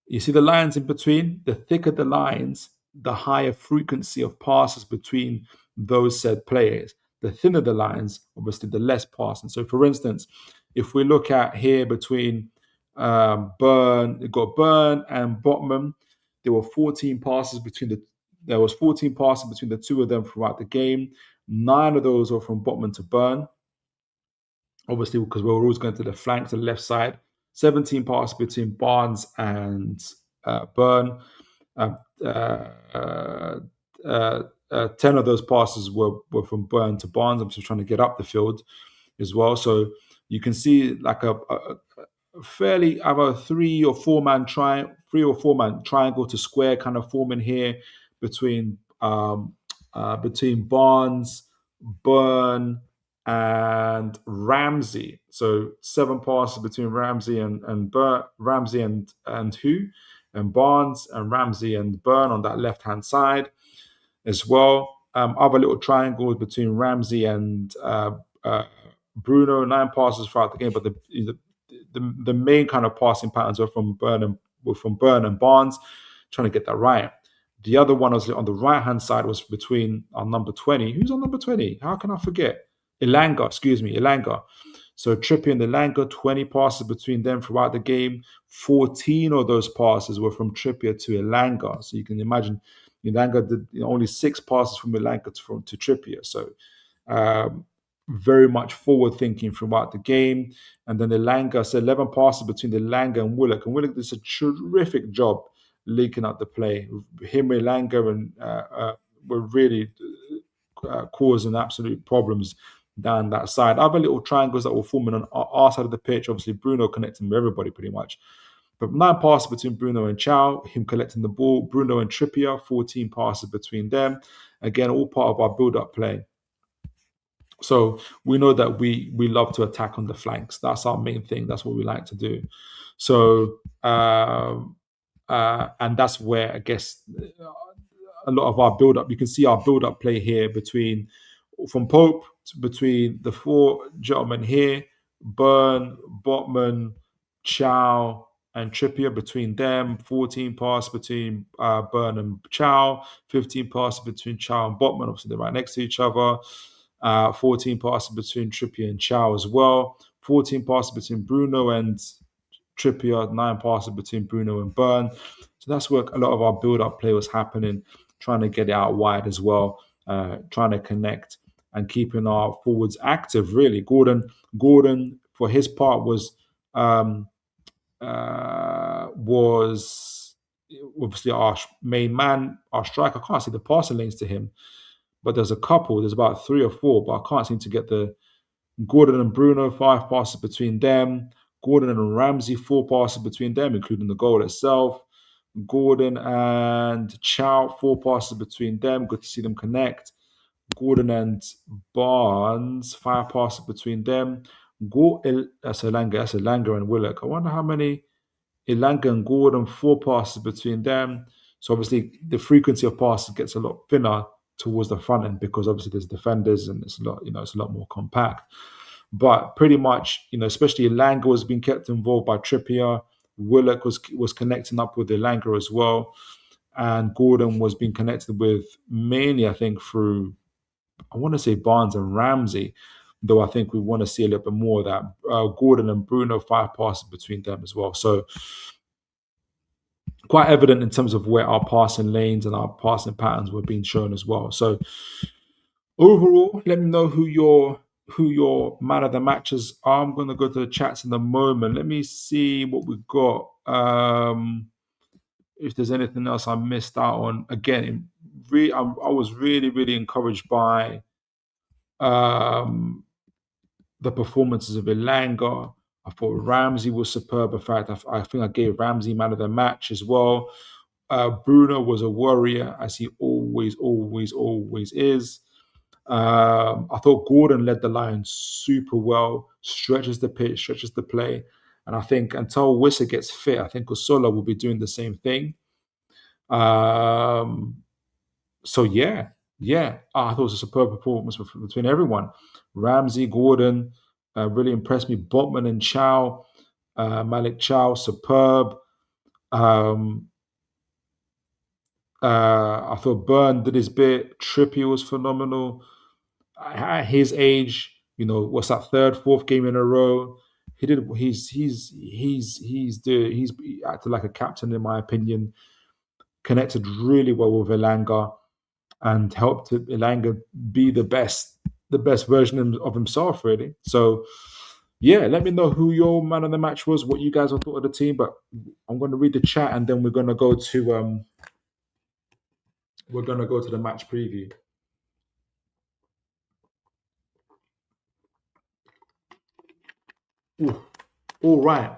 you see the lines in between? The thicker the lines, the higher frequency of passes between those said players. The thinner the lines, obviously, the less passing. So, for instance, if we look at here between Burn and Botman, there was 14 passes between the two of them throughout the game. 9 of those were from Botman to Burn, obviously, because we were always going to the flank, to the left side. 17 passes between Barnes and Burn. 10 of those passes were from Burn to Barnes. I'm just trying to get up the field as well. So you can see like a fairly either 3 or 4 man triangle to square kind of forming here between Barnes, Burn, and Ramsey. So 7 passes between Ramsey and Ramsey and who? And Barnes and Ramsey and Burn on that left-hand side as well. Other little triangles between Ramsey and Bruno, 9 passes throughout the game, but the main kind of passing patterns were from Burn and Barnes, trying to get that right. The other one was on the right-hand side was between our number 20. Who's on number 20? How can I forget? Elanga. So Trippier and Elanga, 20 passes between them throughout the game. 14 of those passes were from Trippier to Elanga. So you can imagine Elanga did only 6 passes from Elanga to Trippier. So very much forward thinking throughout the game. And then Elanga, so 11 passes between Elanga and Willock. And Willock did a terrific job leaking out the play. Him, Elanga, and were really causing absolute problems down that side. Other little triangles that were forming on our side of the pitch. Obviously, Bruno connecting with everybody pretty much. But 9 passes between Bruno and Chow, him collecting the ball. Bruno and Trippier, 14 passes between them. Again, all part of our build-up play. So we know that we love to attack on the flanks. That's our main thing. That's what we like to do. So and that's where I guess a lot of our build-up. You can see our build-up play here from Pope between the 4 gentlemen here, Burn, Botman, Chow, and Trippier. Between them, 14 passes between Burn and Chow, 15 passes between Chow and Botman. Obviously, they're right next to each other. 14 passes between Trippier and Chow as well. 14 passes between Bruno and Trippier. 9 passes between Bruno and Burn. So that's where a lot of our build-up play was happening, trying to get it out wide as well, trying to connect and keeping our forwards active, really. Gordon, for his part, was obviously our main man, our striker. I can't see the passing lanes to him, but there's a couple. There's about 3 or 4, but I can't seem to get the Gordon and Bruno, 5 passes between them. Gordon and Ramsey, 4 passes between them, including the goal itself. Gordon and Chow, 4 passes between them. Good to see them connect. Gordon and Barnes, 5 passes between them. That's Elanga and Willock. I wonder how many Elanga and Gordon, 4 passes between them. So obviously the frequency of passes gets a lot thinner towards the front end because obviously there's defenders and it's a lot, it's a lot more compact. But pretty much, especially Elanga was being kept involved by Trippier. Willock was connecting up with Elanga as well. And Gordon was being connected with mainly, I think, through, I want to say Barnes and Ramsey, though I think we want to see a little bit more of that. Gordon and Bruno, 5 passes between them as well. So quite evident in terms of where our passing lanes and our passing patterns were being shown as well. So overall, let me know who your man of the matches are. I'm going to go to the chats in a moment. Let me see what we've got. If there's anything else I missed out on. Again, I was really, really encouraged by the performances of Elanga. I thought Ramsey was superb. In fact, I think I gave Ramsey man of the match as well. Bruno was a warrior, as he always, always, always is. I thought Gordon led the line super well, stretches the pitch, stretches the play. And I think until Wissa gets fit, I think Osola will be doing the same thing. So yeah, I thought it was a superb performance between everyone. Ramsey, Gordon, really impressed me. Botman and Chow, Malik Chow, superb. I thought Byrne did his bit. Trippier was phenomenal. At his age, what's that, third, fourth game in a row? He did. He's acted like a captain in my opinion. Connected really well with Elanga and helped Elanga be the best version of himself, really. So, yeah, let me know who your man of the match was, what you guys thought of the team. But I'm going to read the chat, and then we're going to go to the match preview. Ooh. All right.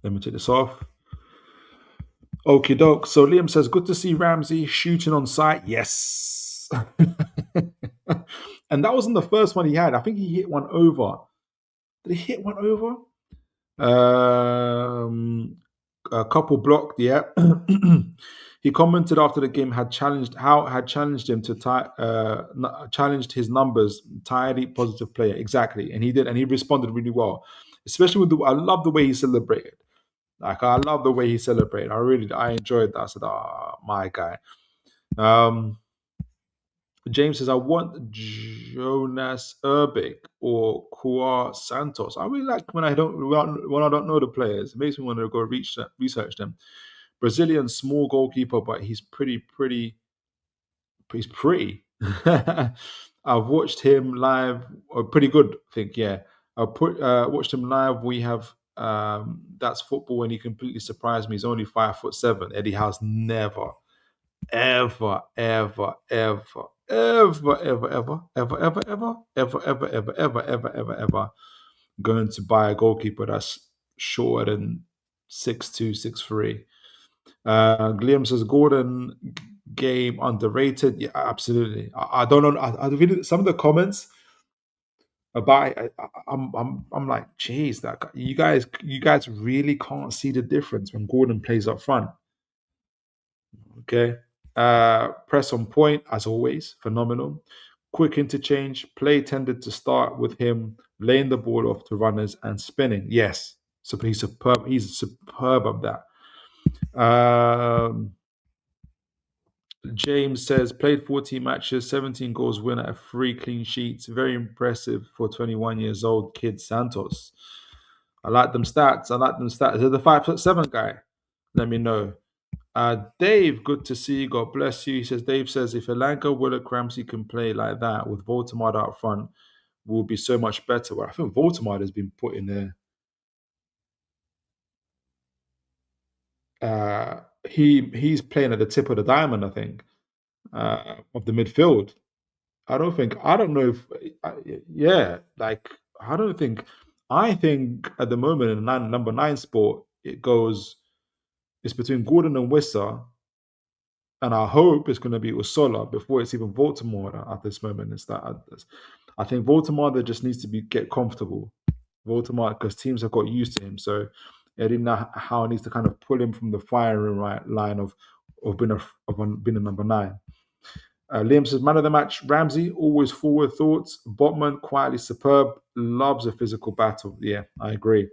Let me take this off. Okie doke. So Liam says, good to see Ramsey shooting on sight. Yes. And that wasn't the first one he had. I think he hit one over. Did he hit one over? A couple blocked, yeah. He commented after the game had challenged him to challenged his numbers, tidy, positive player. Exactly. And he did, and he responded really well. Especially I love the way he celebrated. Like, I love the way he celebrated. I enjoyed that. I said, my guy. James says, I want Jonas Erbic or Kua Santos. I really like when I don't know the players. It makes me want to go research them. Brazilian small goalkeeper, but he's pretty. He's pretty. I've watched him live. Pretty good, I think. Yeah, watched him live. We have that's football, and he completely surprised me. He's only 5'7". Eddie Howe's never, ever, ever, ever, ever, ever, ever, ever, ever, ever, ever, ever, ever, ever, ever, ever, ever going to buy a goalkeeper that's shorter than 6'2", 6'3". Liam says Gordon game underrated. Yeah, absolutely. I don't know. I really, some of the comments about it, I'm like, geez, you guys really can't see the difference when Gordon plays up front. Okay. Press on point, as always, phenomenal. Quick interchange, play tended to start with him laying the ball off to runners and spinning. Yes. So he's superb. He's superb of that. James says, played 14 matches, 17 goals, winner at 3 clean sheets. Very impressive for 21 years old kid Santos. I like them stats. Is it the 5'7" guy? Let me know. Dave, good to see you. God bless you. He says, Dave says, if Elanga, Willock, Ramsey can play like that with Voldemort out front, we'll be so much better. Well, I think Voldemort has been put in there. he's playing at the tip of the diamond, I think, of the midfield. I don't know if, yeah, like, I don't think, I think at the moment in the number nine sport, it's between Gordon and Wissa, and I hope it's going to be Usola before it's even Baltimore at this moment. I think Baltimore, there just needs to get comfortable. Baltimore, because teams have got used to him. So Eddie Howe needs to kind of pull him from the firing line of being a number nine. Liam says, man of the match, Ramsey, always forward thoughts. Botman, quietly superb, loves a physical battle. Yeah, I agree.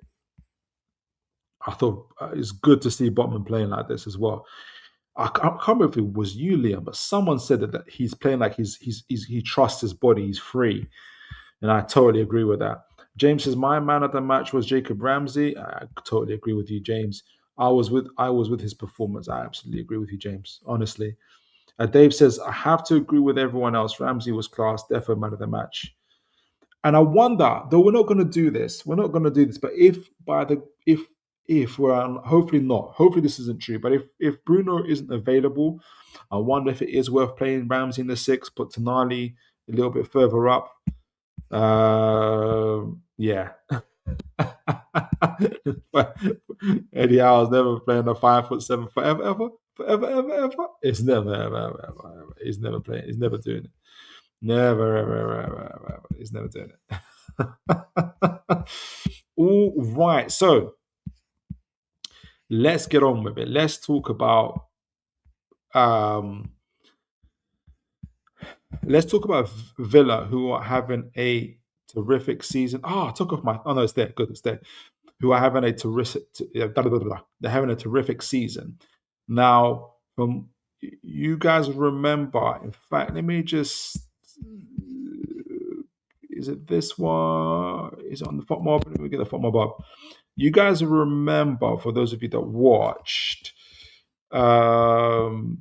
I thought it's good to see Botman playing like this as well. I can't remember if it was you, Liam, but someone said that he's playing like he trusts his body, he's free. And I totally agree with that. James says, my man of the match was Jacob Ramsey. I totally agree with you, James. I was with his performance. I absolutely agree with you, James. Honestly. Dave says, I have to agree with everyone else. Ramsey was class, defo man of the match. And I wonder, though we're not going to do this, but if we're hopefully not, hopefully this isn't true, but if Bruno isn't available, I wonder if it is worth playing Ramsey in the six, put Tonali a little bit further up. Yeah. Eddie Howe's never playing a 5'7" forever, ever. It's never, ever. He's never playing. He's never doing it. Never, ever. He's never doing it. All right. So let's get on with it. Let's talk about um Villa, who are having a terrific season. I took off my. Oh no, it's there. Good, it's there. Who are having a terrific. They're having a terrific season. Now, from you guys remember. In fact, let me just. Is it this one? Is it on the FOTMob? Let me get the FOTMob up. You guys remember, for those of you that watched, so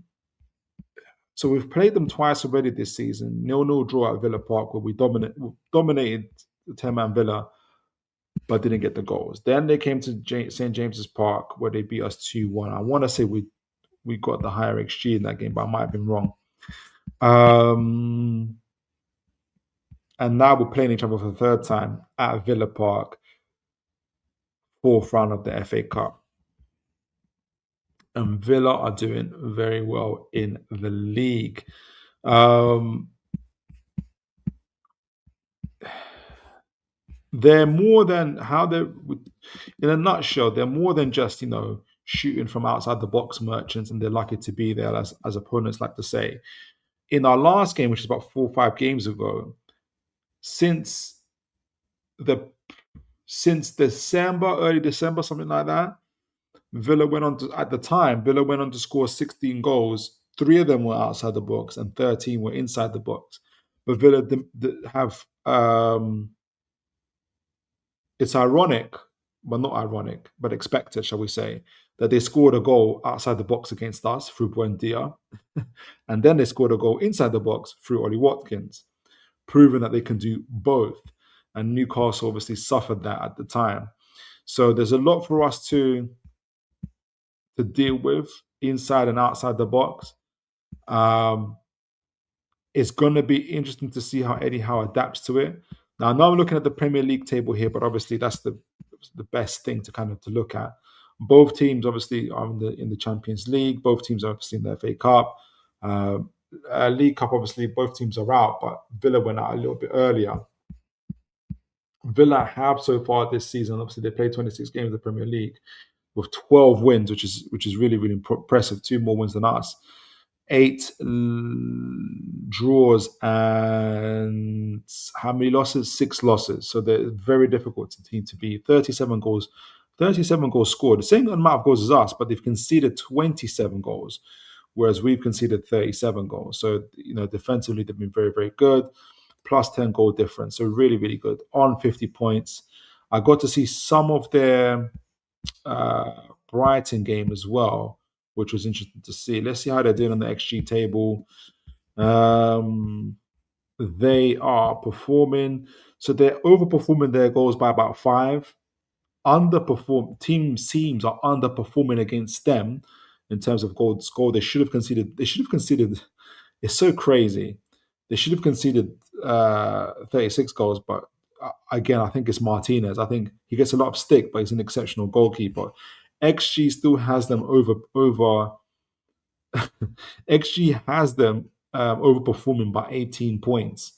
we've played them twice already this season. 0-0 draw at Villa Park, where we dominated the 10-man Villa, but didn't get the goals. Then they came to St. James's Park, where they beat us 2-1. I want to say we got the higher XG in that game, but I might have been wrong. And now we're playing each other for the third time at Villa Park, fourth round of the FA Cup. And Villa are doing very well in the league. They're more than in a nutshell, they're more than just, shooting from outside the box merchants, and they're lucky to be there, as opponents like to say. In our last game, which is about 4 or 5 games ago, since December, early December, something like that, Villa went on to score 16 goals. 3 of them were outside the box and 13 were inside the box. But Villa have it's ironic, well, not ironic, but expected, shall we say, that they scored a goal outside the box against us through Buendia, and then they scored a goal inside the box through Ollie Watkins, proving that they can do both. And Newcastle obviously suffered that at the time. So there's a lot for us to deal with inside and outside the box. It's going to be interesting to see how Eddie Howe adapts to it. Now, I know I'm looking at the Premier League table here, but obviously that's the best thing to look at. Both teams obviously are in the Champions League. Both teams are obviously in the FA Cup. League Cup, obviously, both teams are out, but Villa went out a little bit earlier. Villa have so far this season, obviously, they played 26 games in the Premier League with 12 wins, which is really, really impressive. 2 more wins than us. 8 draws and how many losses? 6 losses. So they're very difficult team to beat. 37 goals scored. The same amount of goals as us, but they've conceded 27 goals, whereas we've conceded 37 goals. So, defensively, they've been very, very good. Plus 10 goal difference. So really, really good. On 50 points. I got to see some of their Brighton game as well, which was interesting to see. Let's see how they're doing on the XG table. They are performing. So they're overperforming their goals by about 5. teams are underperforming against them in terms of goals scored. They should have conceded. It's so crazy. They should have conceded 36 goals, but again, I think it's Martinez. I think he gets a lot of stick, but he's an exceptional goalkeeper. XG still has them over. XG has them overperforming by 18 points.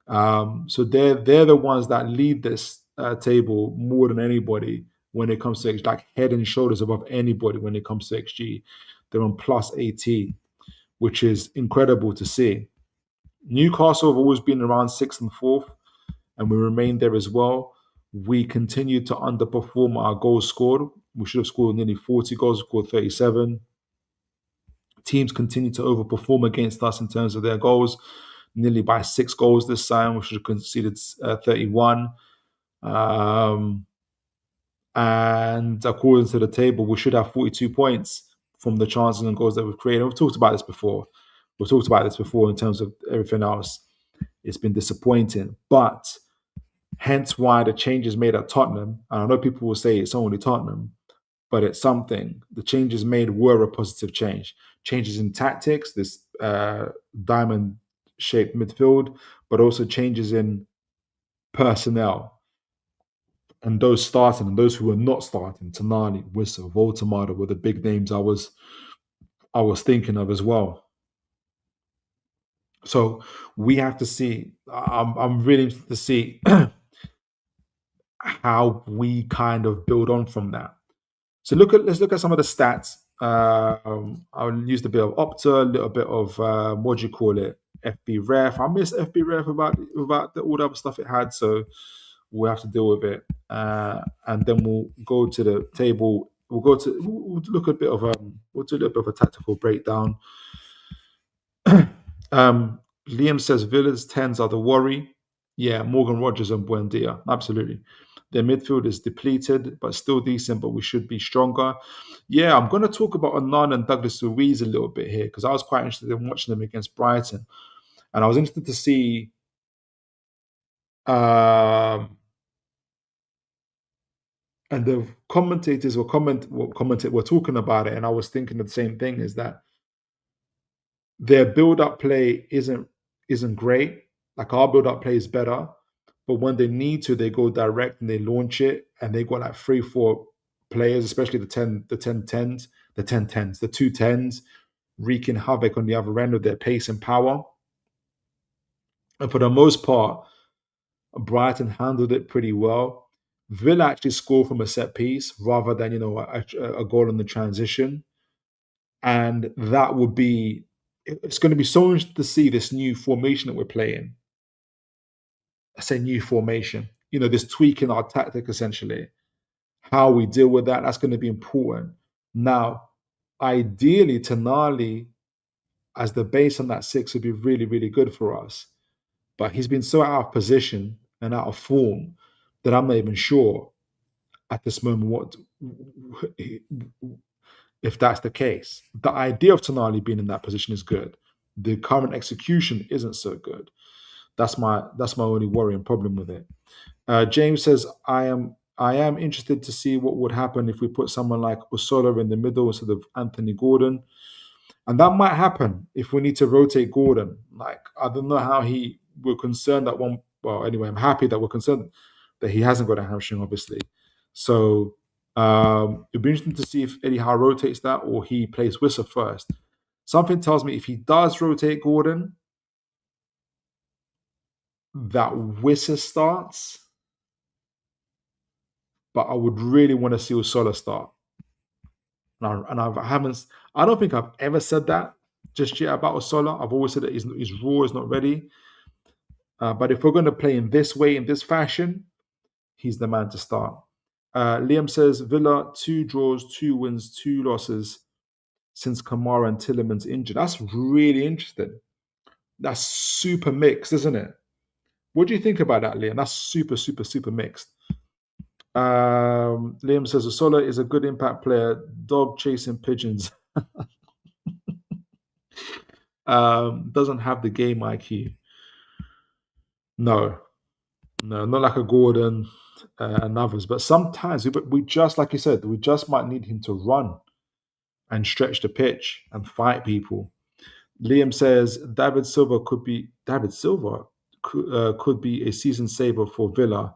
So they're the ones that lead this table more than anybody when it comes to XG, like head and shoulders above anybody when it comes to XG. They're on plus 18, which is incredible to see. Newcastle have always been around sixth and fourth, and we remain there as well. We continue to underperform our goals scored. We should have scored nearly 40 goals, scored 37. Teams continue to overperform against us in terms of their goals, nearly by 6 goals this time. We should have conceded 31. Um, and according to the table, we should have 42 points from the chances and goals that we've created. We've talked about this before. We've talked about this before in terms of everything else. It's been disappointing. But hence why the changes made at Tottenham, and I know people will say it's only Tottenham, but it's something. The changes made were a positive change. Changes in tactics, this diamond shaped midfield, but also changes in personnel. And those starting and those who were not starting, Tonali, Whistle, Voltamada were the big names I was thinking of as well. So we have to see. I'm really interested to see how we kind of build on from that. So let's look at some of the stats. I'll use a bit of Opta, a little bit of what do you call it, FB Ref. I miss FB Ref about all the other stuff it had, so we'll have to deal with it. And then we'll go to the table. We'll look a bit of we'll do a little bit of a tactical breakdown. Liam says Villa's tens are the worry. Yeah, Morgan Rogers and Buendia, absolutely. Their midfield is depleted, but still decent, but we should be stronger. Yeah, I'm going to talk about Onan and Douglas Luiz a little bit here because I was quite interested in watching them against Brighton. And I was interested to see and the commentators were talking about it, and I was thinking the same thing, is that their build-up play isn't great. Like our build-up play is better, but when they need to, they go direct and they launch it, and they got like 3-4 players, especially the 2 10s, wreaking havoc on the other end with their pace and power. And for the most part, Brighton handled it pretty well. Villa actually scored from a set piece rather than a goal in the transition, and that would be. It's going to be so interesting to see this new formation that we're playing. I say new formation. This tweak in our tactic essentially. How we deal with that, that's going to be important. Now, ideally, Tonali as the base on that six would be really, really good for us. But he's been so out of position and out of form that I'm not even sure at this moment if that's the case. The idea of Tonali being in that position is good. The current execution isn't so good. That's my only worry and problem with it. James says, I am interested to see what would happen if we put someone like Usola in the middle instead of Anthony Gordon. And that might happen if we need to rotate Gordon. Like, I don't know how we're concerned that one. Well, anyway, I'm happy that we're concerned that he hasn't got a hamstring, obviously. So it'd be interesting to see if Eddie Howe rotates that or he plays Whistle first. Something tells me if he does rotate Gordon, that Whistle starts. But I would really want to see Usola start. I don't think I've ever said that just yet about Usola. I've always said that his raw is not ready. But if we're going to play in this way, in this fashion, he's the man to start. Liam says Villa 2 draws, 2 wins, 2 losses since Kamara and Tillerman's injured. That's really interesting. That's super mixed, isn't it? What do you think about that, Liam? That's super, super, super mixed. Liam says Usola is a good impact player. Dog chasing pigeons. Doesn't have the game IQ. No, not like a Gordon. and others. But sometimes we just, like you said, we just might need him to run and stretch the pitch and fight people. Liam says David Silva could be a season saver for Villa,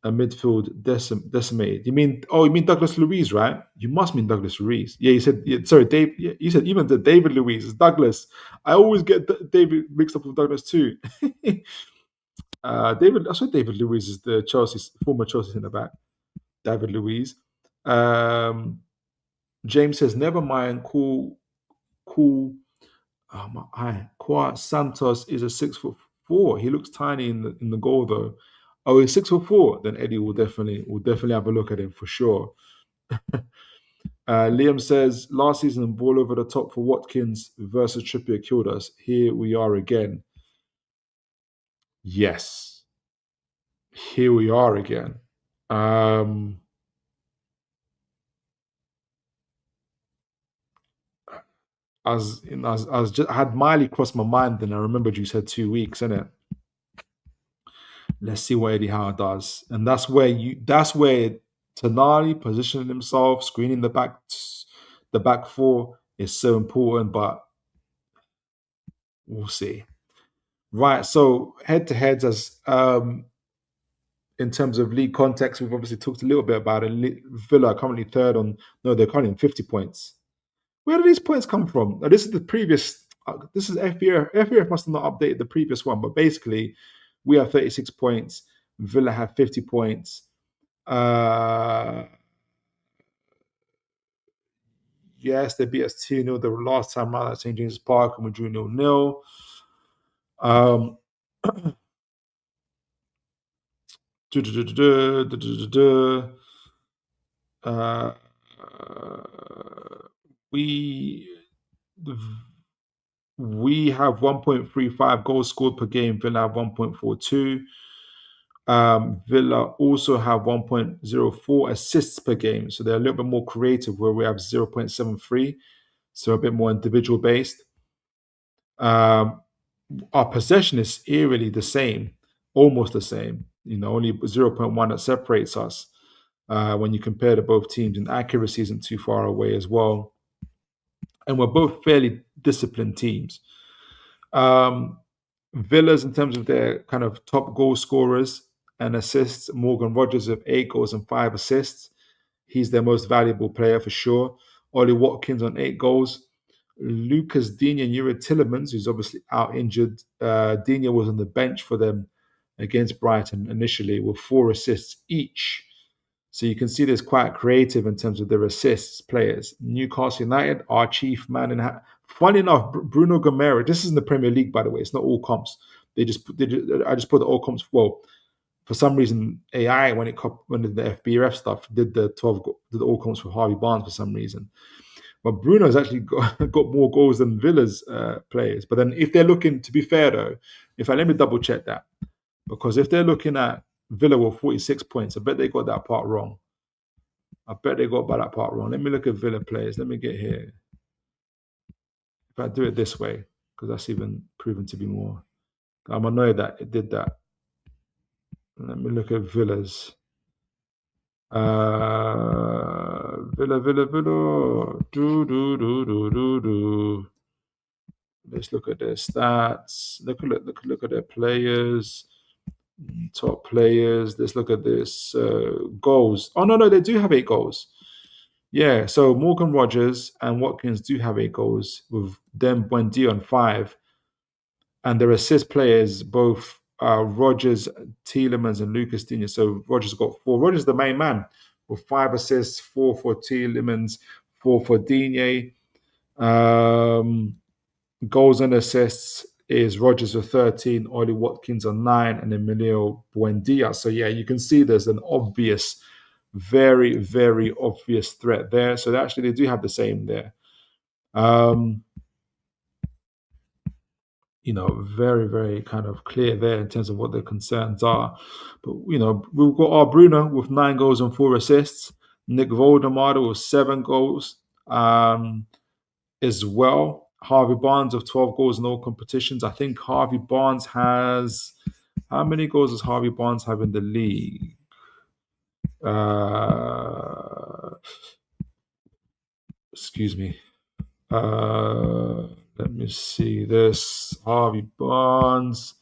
a midfield decimated. You mean Douglas Luiz, right? You must mean Douglas Luiz. Yeah, you said, yeah, sorry, Dave. Yeah, you said even the David Luiz is Douglas. I always get David mixed up with Douglas too. I said David Luiz is the former Chelsea centre back. David Luiz. Um, James says, never mind. Cool. Oh my eye. Kwa Santos is a 6'4". He looks tiny in the goal though. Oh, he's 6'4". Then Eddie will definitely have a look at him for sure. Liam says last season ball over the top for Watkins versus Trippier killed us. Here we are again. Yes, here we are again. I had Miley cross my mind, then I remembered you said 2 weeks, innit? Let's see what Eddie Howe does, and that's where Tonali positioning himself, screening the back four is so important. But we'll see. Right, so head to heads, as in terms of league context, we've obviously talked a little bit about it. Villa are currently third on. No, they're currently on 50 points. Where do these points come from? Now, this is the previous. This is FBF. FBF must have not updated the previous one, but basically, we have 36 points. Villa have 50 points. Yes, they beat us 2-0 the last time around at St. James's Park, and we drew 0-0. Um, uh, we have 1.35 goals scored per game. Villa have 1.42. Villa also have 1.04 assists per game. So they're a little bit more creative, where we have 0.73. So a bit more individual based. Our possession is eerily the same, almost the same. Only 0.1 that separates us when you compare to both teams. And accuracy isn't too far away as well. And we're both fairly disciplined teams. Villa's, in terms of their kind of top goal scorers and assists, Morgan Rogers with 8 goals and 5 assists. He's their most valuable player for sure. Ollie Watkins on 8 goals. Lucas Digne and Yuri Tillemans, who's obviously out injured. Digne was on the bench for them against Brighton initially with 4 assists each. So you can see there's quite creative in terms of their assists players. Newcastle United, our chief man in. Funny enough, Bruno Gamera. This is in the Premier League, by the way. It's not all comps. I just put the all comps. Well, for some reason, AI when the FBRF stuff did the all comps for Harvey Barnes for some reason. But Bruno's actually got more goals than Villa's players. But then if they're looking, to be fair though, let me double check that. Because if they're looking at Villa with 46 points, I bet they got that part wrong. Let me look at Villa players. Let me get here. If I do it this way, because that's even proven to be more. I'm annoyed that it did that. Let me look at Villa's. Villa. Do. Let's look at their stats. Look at their players. Top players. Let's look at this. Goals. Oh, no, they do have 8 goals. Yeah, so Morgan Rogers and Watkins do have 8 goals, with them Buendia on 5. And their assist players, both Rogers, Tielemans, and Lucas Digne. So Rogers got 4. Rogers is the main man with 5 assists, 4 for Tielemans, 4 for Digne. Goals and assists is Rogers with 13, Ollie Watkins on 9, and Emilio Buendia. So yeah, you can see there's an obvious, very, very obvious threat there. So they do have the same there. Very, very kind of clear there in terms of what their concerns are. But, we've got our Bruno with 9 goals and 4 assists. Nick Voldemar with 7 goals as well. Harvey Barnes with 12 goals in all competitions. I think Harvey Barnes has How many goals does Harvey Barnes have in the league? Excuse me. Let me see this. Harvey Barnes,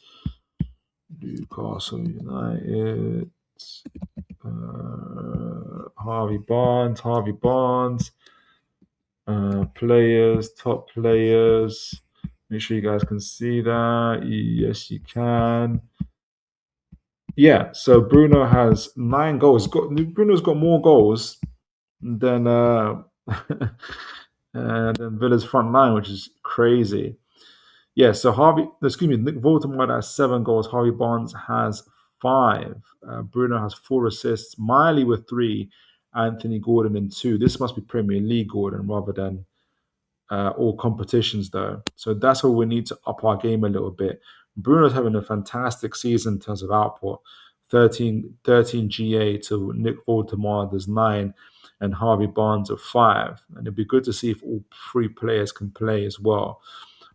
Newcastle United. Harvey Barnes. Players, top players. Make sure you guys can see that. Yes, you can. Yeah, so Bruno has 9 goals. Bruno's got more goals than than Villa's front line, which is crazy. Yeah, so Nick Voldemort has 7 goals. Harvey Barnes has 5. Bruno has 4 assists. Miley with 3. Anthony Gordon in 2. This must be Premier League Gordon rather than all competitions, though. So that's where we need to up our game a little bit. Bruno's having a fantastic season in terms of output. 13 GA to Nick Voldemort, there's 9, and Harvey Barnes of 5. And it'd be good to see if all 3 players can play as well.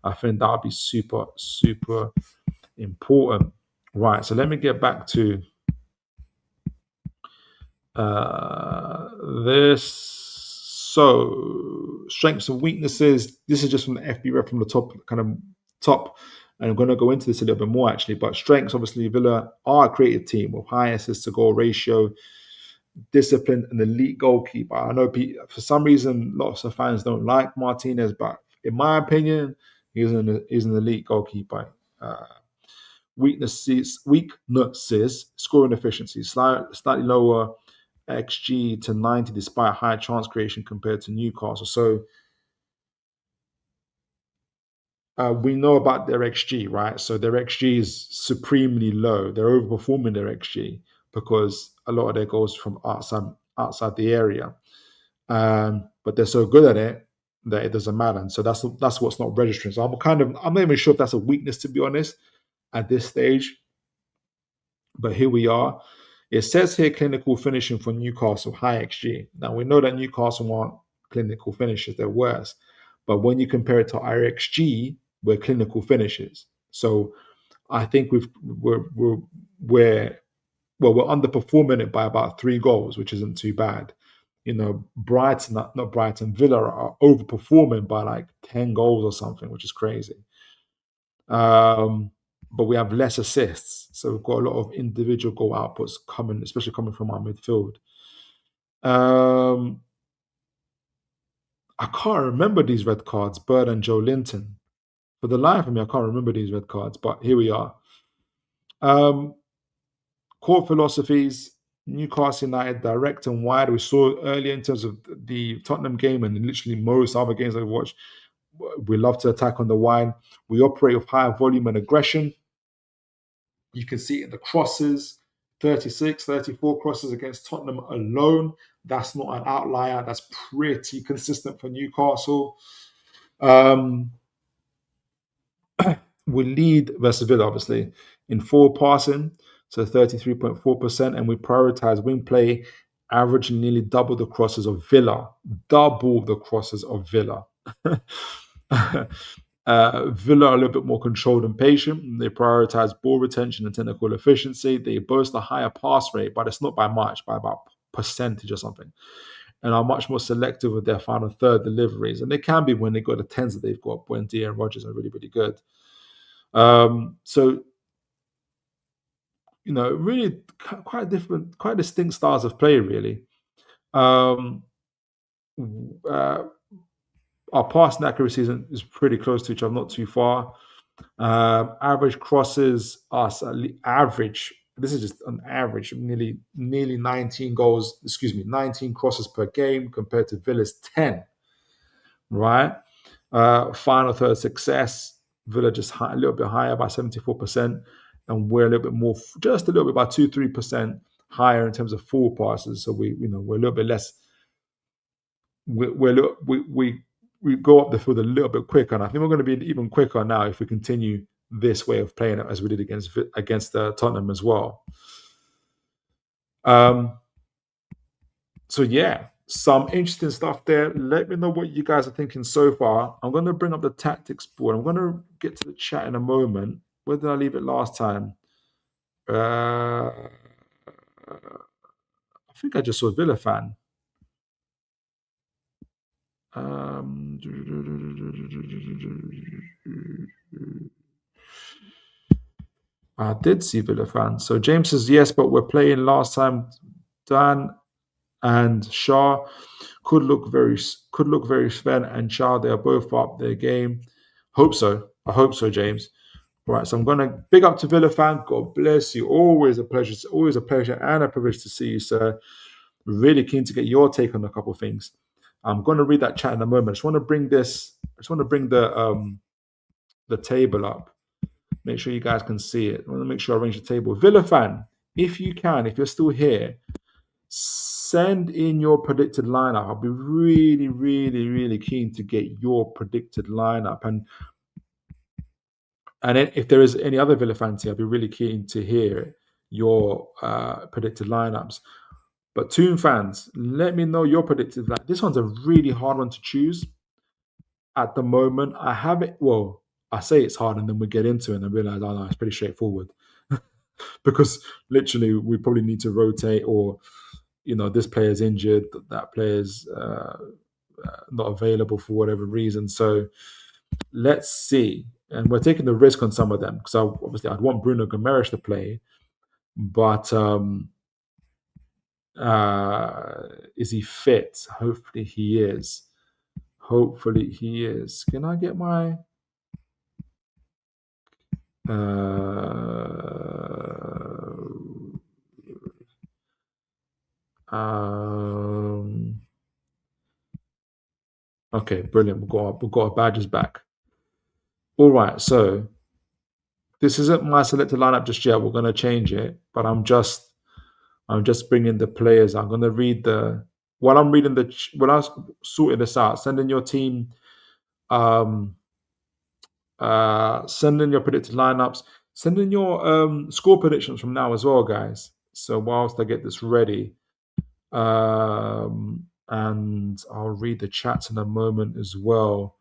I think that would be super, super important. Right, so let me get back to this. So, strengths and weaknesses. This is just from the FB rep from the top. And I'm going to go into this a little bit more actually. But strengths, obviously, Villa are a creative team with high assist to goal ratio, disciplined, and elite goalkeeper. I know for some reason lots of fans don't like Martinez, but in my opinion, he's an elite goalkeeper. Weaknesses, scoring efficiency, slightly lower XG to 90 despite high chance creation compared to Newcastle. So we know about their XG, right? So their XG is supremely low. They're overperforming their XG because a lot of their goals from outside the area. But they're so good at it that it doesn't matter. And so that's what's not registering. So I'm not even sure if that's a weakness, to be honest, at this stage. But here we are. It says here clinical finishing for Newcastle, high XG. Now we know that Newcastle aren't clinical finishers, they're worse. But when you compare it to our XG, we're clinical finishers. So I think we're underperforming it by about 3 goals, which isn't too bad. You know, not Brighton, Villa are overperforming by like 10 goals or something, which is crazy. But we have less assists. So we've got a lot of individual goal outputs coming, especially coming from our midfield. I can't remember these red cards, Bird and Joe Linton. For the life of me, I can't remember these red cards, but here we are. Core philosophies, Newcastle United, direct and wide. We saw earlier in terms of the Tottenham game and literally most other games I've watched. We love to attack on the wide. We operate with high volume and aggression. You can see it in the crosses, 36, 34 crosses against Tottenham alone. That's not an outlier. That's pretty consistent for Newcastle. We lead versus Villa, obviously, in forward passing, so 33.4%, and we prioritize wing play, averaging nearly double the crosses of Villa. Double the crosses of Villa. Villa are a little bit more controlled and patient. They prioritize ball retention and technical efficiency. They boast a higher pass rate, but it's not by much, by about percentage or something, and are much more selective with their final third deliveries. And they can be when they got the 10s that they've got. Buendia and Rodgers are really, really good. So, you know, really quite different, quite distinct styles of play, really. Our passing accuracy is pretty close to each other, not too far. Average crosses are average. This is just an average of nearly 19 goals. 19 crosses per game compared to Villa's 10. Right. Final third success. Villa just a little bit higher by 74%, and we're a little bit more, just a little bit by 2-3% higher in terms of forward passes. So we're a little bit less. We go up the field a little bit quicker, and I think we're going to be even quicker now if we continue this way of playing it as we did against Tottenham as well. So yeah, some interesting stuff there. Let me know what you guys are thinking so far. I'm going to bring up the tactics board. I'm going to get to the chat in a moment. Where did I leave it last time? I think I just saw Villa fan. I did see Villa fan. So James says yes, but we're playing last time. Dan and Shah could look very Sven and Shah. They are both up their game. Hope so. I hope so, James. All right, so I'm gonna big up to Villa fan. God bless you. Always a pleasure. It's always a pleasure and a privilege to see you, sir. Really keen to get your take on a couple of things. I'm gonna read that chat in a moment. I just want to bring the table up. Make sure you guys can see it. I want to make sure I arrange the table. Villa fan, if you can, if you're still here, send in your predicted lineup. I'll be really, really, really keen to get your predicted lineup. And then if there is any other Villa fans here, I'd be really keen to hear your predicted lineups. But Toon fans, let me know your predicted lineup. This one's a really hard one to choose at the moment. I have it. Well, I say it's hard, and then we get into it and I realize, oh no, it's pretty straightforward. Because literally, we probably need to rotate, or this player's injured, that player's not available for whatever reason. So let's see. And we're taking the risk on some of them because obviously I'd want Bruno Gomes to play, but is he fit? Hopefully he is. Hopefully he is. Can I get my okay, brilliant. We've got our badges back. All right, so this isn't my selected lineup just yet. We're going to change it, but I'm just bringing the players. I'm going to read while I'm sorting this out. Send in your team. Send in your predicted lineups. Send in your score predictions from now as well, guys. So whilst I get this ready, and I'll read the chats in a moment as well.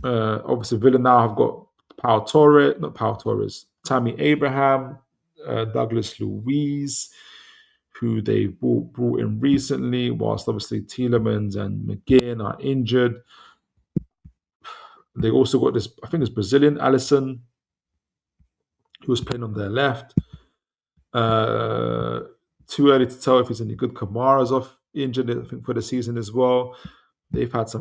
Obviously, Villa now have got Tammy Abraham, Douglas Luiz, who they brought in recently, whilst obviously Tielemans and McGinn are injured. They also got this, I think it's Brazilian, Alisson, who was playing on their left. Too early to tell if he's any good. Kamara's off injured, I think, for the season as well. They've had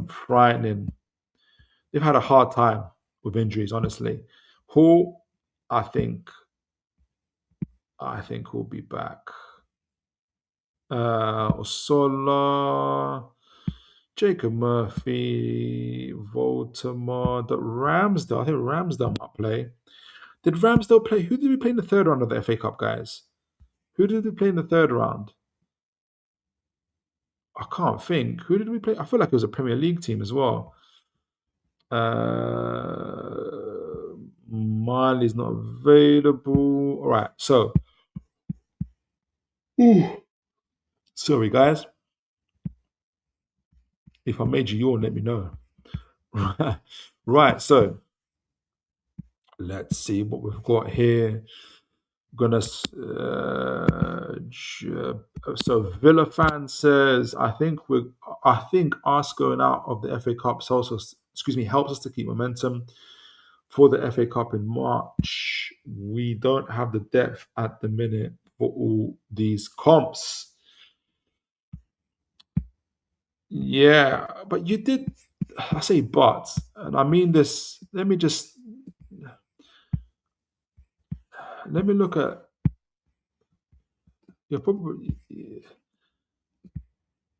a hard time with injuries, honestly. Hall, I think will be back. Osola, Jacob Murphy, Voldemort, Ramsdale. I think Ramsdale might play. Did Ramsdale play? Who did we play in the third round of the FA Cup, guys? Who did we play in the third round? I can't think. Who did we play? I feel like it was a Premier League team as well. Miley's not available. All right, so. Sorry, guys. If I made you yawn, let me know. Right, so let's see what we've got here. So Villa fan says, I think us going out of the FA Cup helps us to keep momentum for the FA Cup in March. We don't have the depth at the minute for all these comps. Yeah, but you did. I say but, and I mean this. Let me look at. You're probably.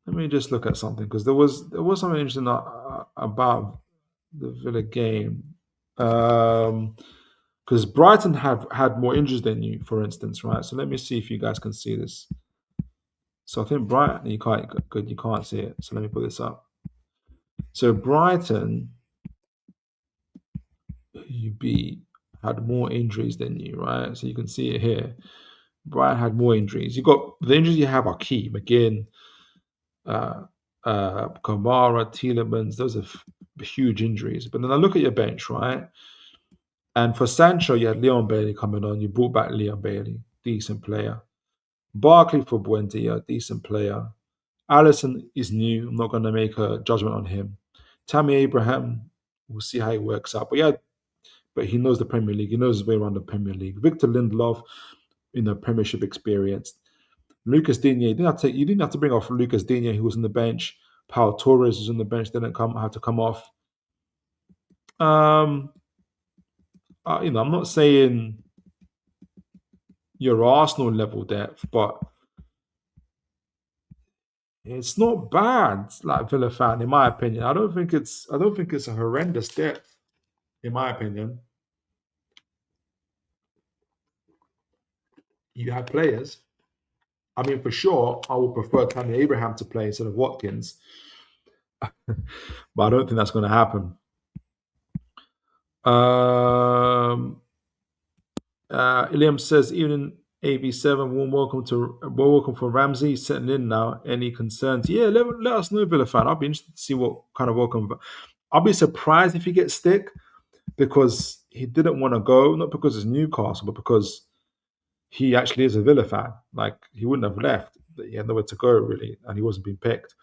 Let me just look at something because there was something interesting about the Villa game. Because Brighton have had more injuries than you, for instance, right? So let me see if you guys can see this. So I think Brighton, you can't see it. So let me put this up. So Brighton, you beat, had more injuries than you, right? So you can see it here. Brighton had more injuries. You got the injuries you have are key. McGinn, Kamara, Tielemans, those are huge injuries. But then I look at your bench, right? And for Sancho, you had Leon Bailey coming on. You brought back Leon Bailey, decent player. Barkley for Buendia, decent player. Allison is new. I'm not going to make a judgment on him. Tammy Abraham, we'll see how it works out. But yeah, but he knows the Premier League. He knows his way around the Premier League. Victor Lindelof, Premiership experience. Lucas Digne, you didn't have to bring off Lucas Digne, who was on the bench. Pau Torres was on the bench, didn't have to come off. I'm not saying your Arsenal level depth, but it's not bad. Like Villa fan, in my opinion, I don't think it's a horrendous depth, in my opinion. You have players. I mean, for sure, I would prefer Tammy Abraham to play instead of Watkins, but I don't think that's going to happen. Iliam says, even AB7, warm welcome for Ramsey, setting in now. Any concerns? Yeah, let us know, Villa fan. I'll be interested to see what kind of welcome. I'll be surprised if he gets stick because he didn't want to go, not because it's Newcastle, but because he actually is a Villa fan. Like, he wouldn't have left. He had nowhere to go, really, and he wasn't being picked.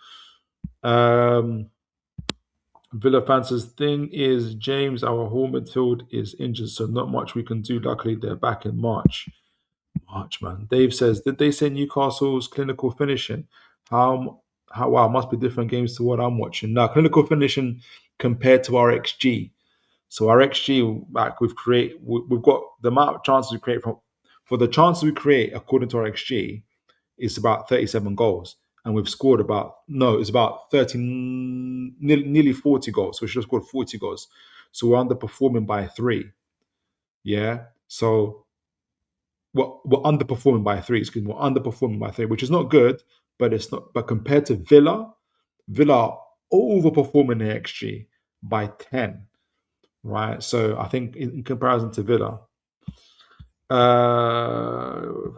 Villa fans' thing is James, our home midfield, is injured, so not much we can do. Luckily, they're back in March. Man. Dave says, did they say Newcastle's clinical finishing? Wow, must be different games to what I'm watching. Now, clinical finishing compared to our XG. So our XG, like we've got the amount of chances we create for the chances we create according to our XG is about 37 goals. And we've scored it's about 13, nearly 40 goals. So we should have scored 40 goals. So we're underperforming by 3. Yeah. So we're underperforming by 3. Excuse me, we're underperforming by 3, which is not good, but it's not. But compared to Villa are overperforming the XG by 10. Right. So I think in comparison to Villa,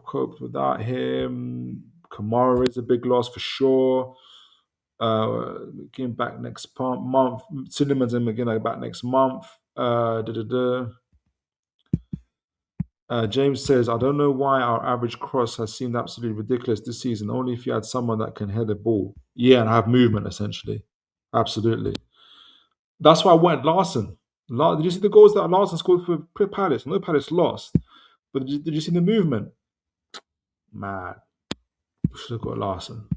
coped without him. Kamara is a big loss for sure. Getting back next month. Cinnamons and McGinn back next month. James says, I don't know why our average cross has seemed absolutely ridiculous this season. Only if you had someone that can head a ball. Yeah, and have movement, essentially. Absolutely. That's why I wanted Larson. Did you see the goals that Larson scored for Palace? No, Palace lost. But did you see the movement? Man, we should have got Larson.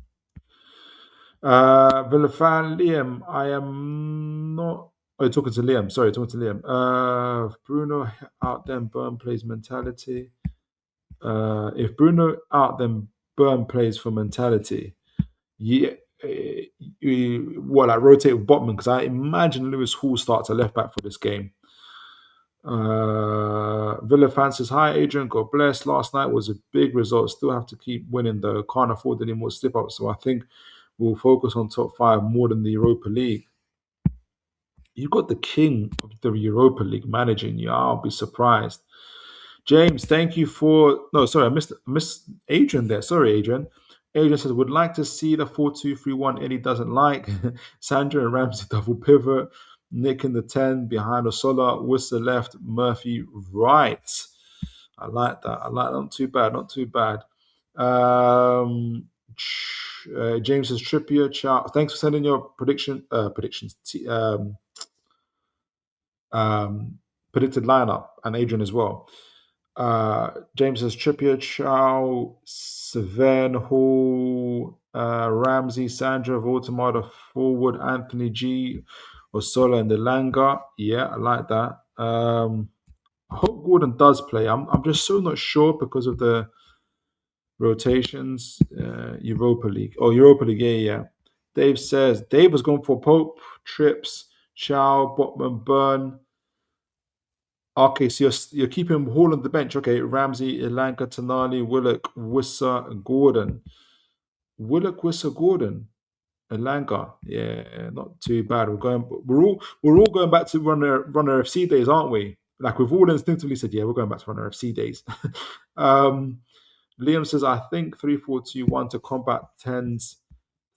Villa fan Liam, I am not. Oh, you're talking to Liam. Sorry, talking to Liam. Bruno out then Burn plays mentality. If Bruno out then Burn plays for mentality, yeah, like rotate with Botman because I imagine Lewis Hall starts a left back for this game. Villa fan says, hi Adrian, God bless. Last night was a big result. Still have to keep winning though. Can't afford any more slip ups. So I think we'll focus on top 5 more than the Europa League. You got the king of the Europa League managing you. I'll be surprised. James, thank you for. No, sorry, I missed Adrian there. Sorry, Adrian. Adrian says, would like to see the 4-2-3-1 Eddie doesn't like. Sandra and Ramsey double pivot. Nick in the 10 behind Osola. Worcester left. Murphy right. I like that. Not too bad. Not too bad. James says, Trippier. Thanks for sending your predictions. Predicted lineup, and Adrian as well. James says Trippier, Chow, Seven, Hall, Ramsey, Sandra, Voldemort, forward, Anthony G, Osola, and Delanga. Yeah, I like that. I hope Gordon does play. I'm just so not sure because of the rotations. Europa League. Oh, Europa League. Yeah. Dave says Dave was going for Pope, Trips, Chow, Botman, Burn. Okay, so you're keeping Hall on the bench. Okay, Ramsey, Elanga, Tonali, Willock, Wissa, Gordon. Willock, Wissa, Gordon, Elanga. Yeah, not too bad. We're all going back to runner FC days, aren't we? Like we've all instinctively said, yeah, we're going back to runner FC days. Liam says, I think 3-4-2-1 to combat 10s.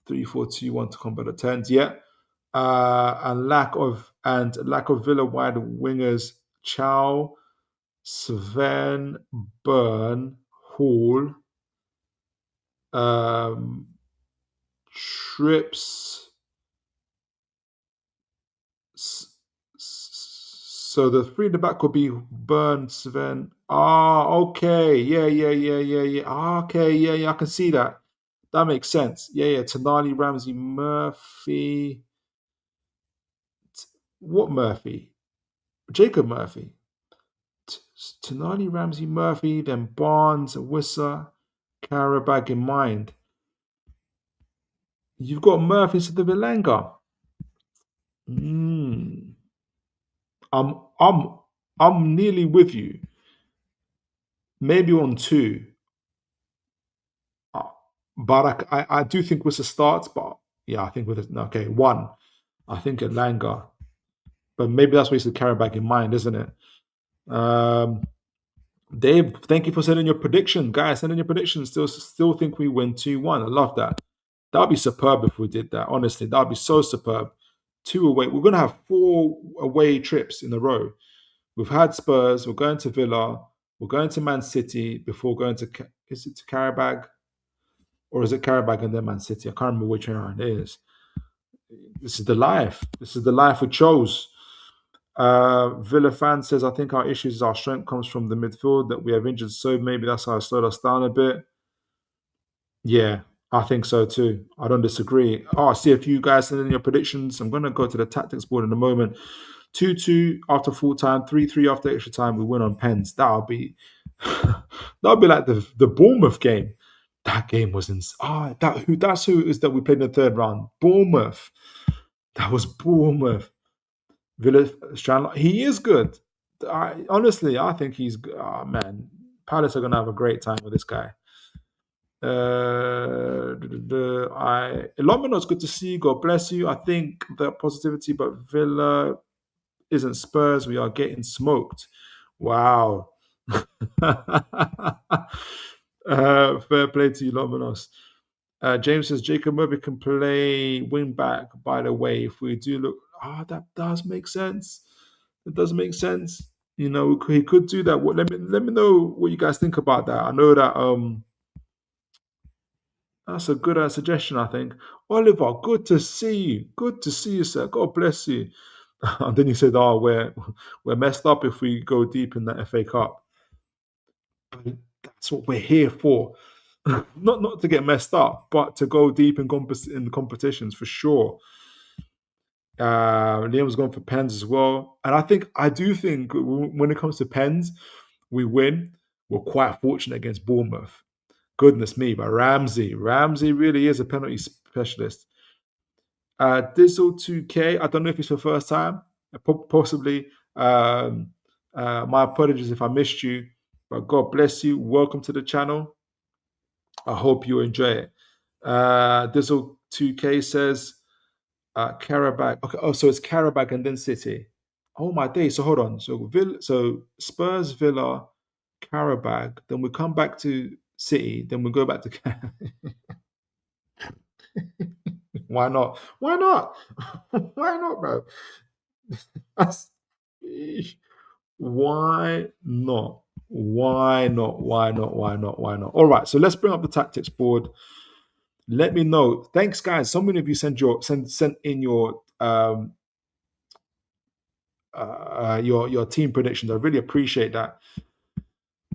3-4-2-1 to combat the 10s. Yeah. And lack of Villa wide wingers Chow, Sven, Byrne, Hall, um, Trips. So the three in the back could be Byrne, Sven. Ah, okay. Yeah. Okay, yeah. I can see that. That makes sense. Yeah. Tonali, Ramsey, Murphy. What Murphy? Jacob Murphy. Tonali, Ramsey, Murphy, then Barnes, Wissa, Karabag in mind. You've got Murphy to the Vilanga. Mm. I'm I'm I'm nearly with you. Maybe on two. Uh, But I do think Wissa starts, but yeah, I think with it, okay, one. I think Elanga. But maybe that's what you should carry back in mind, isn't it? Um Dave, thank you for sending your prediction. Guys, sending your predictions. Still think we win 2-1. I love that. That'd be superb if we did that. Honestly, that'd be so superb. Two away. We're gonna have four away trips in a row. We've had Spurs, we're going to Villa, we're going to Man City before going to is it to Karabag? Or is it Karabag and then Man City? I can't remember which one it is. This is the life. This is the life we chose. Villa fan says, I think our issues, our strength comes from the midfield that we have injured. So maybe that's how it slowed us down a bit. Yeah, I think so too. I don't disagree. Oh, I see a few guys sending your predictions. I'm going to go to the tactics board in a moment. 2-2 after full time, 3-3 after extra time. We win on pens. That'll be that'll be like the Bournemouth game. That game was in. That's who it is that we played in the third round. Bournemouth. That was Bournemouth. Villa Strand. He is good. Honestly, I think he's. Oh man, Palace are gonna have a great time with this guy. Ilomino, it's good to see you. God bless you. I think the positivity, but Villa isn't Spurs. We are getting smoked. Wow. Fair play to you, Lominos. James says Jacob Murphy can play wing back. By the way, if we do look, that does make sense. It does make sense. You know, he could do that. Let me know what you guys think about that. I know that that's a good suggestion. I think Oliver, good to see you. Good to see you, sir. God bless you. And then he said, "Oh, we're messed up if we go deep in the FA Cup." But that's what we're here for. Not to get messed up, but to go deep in competitions for sure. Liam's going for pens as well, and I do think when it comes to pens, we win. We're quite fortunate against Bournemouth. Goodness me, but Ramsey really is a penalty specialist. Dizzle 2K, I don't know if it's the first time, possibly. My apologies if I missed you, but God bless you. Welcome to the channel. I hope you enjoy it. Dizzle 2K says, Karabakh. Okay, so it's Karabakh and then City. Oh my days. So hold on. So Spurs, Villa, Karabakh. Then we come back to City. Then we go back to. Why not? Why not? Why not, bro? That's, why not? Why not? Why not? Why not? Why not? All right. So let's bring up the tactics board. Let me know. Thanks, guys. So many of you sent in your team predictions. I really appreciate that.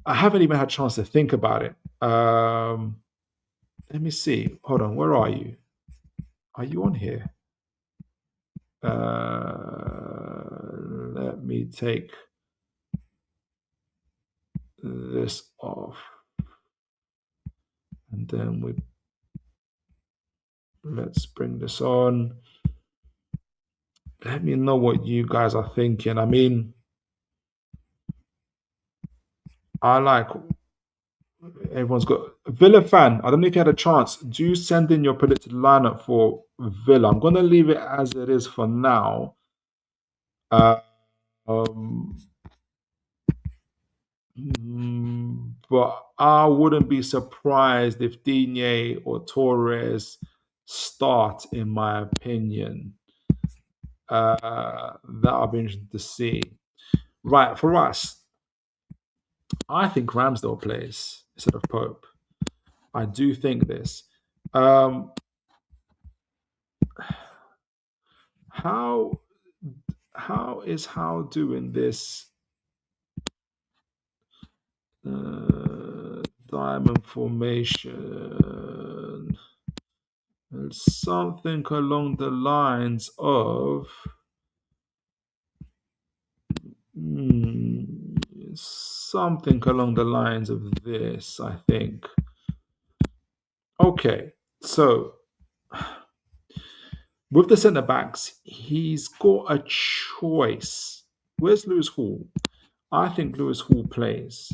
I haven't even had a chance to think about it. Let me see. Hold on. Where are you? Are you on here? Let me take this off, and then let's bring this on. Let me know what you guys are thinking. I mean, I like everyone's got Villa fan. I don't know if you had a chance. Do send in your predicted lineup for Villa. I'm gonna leave it as it is for now. Um, but I wouldn't be surprised if Digne or Torres start, in my opinion. That'll be interesting to see. Right, for us, I think Ramsdale plays instead of Pope. I do think this. Um, how is Howe doing this diamond formation? Something along the lines of something along the lines of this, I think. Okay, so with the centre backs, he's got a choice. Where's Lewis Hall? I think Lewis Hall plays.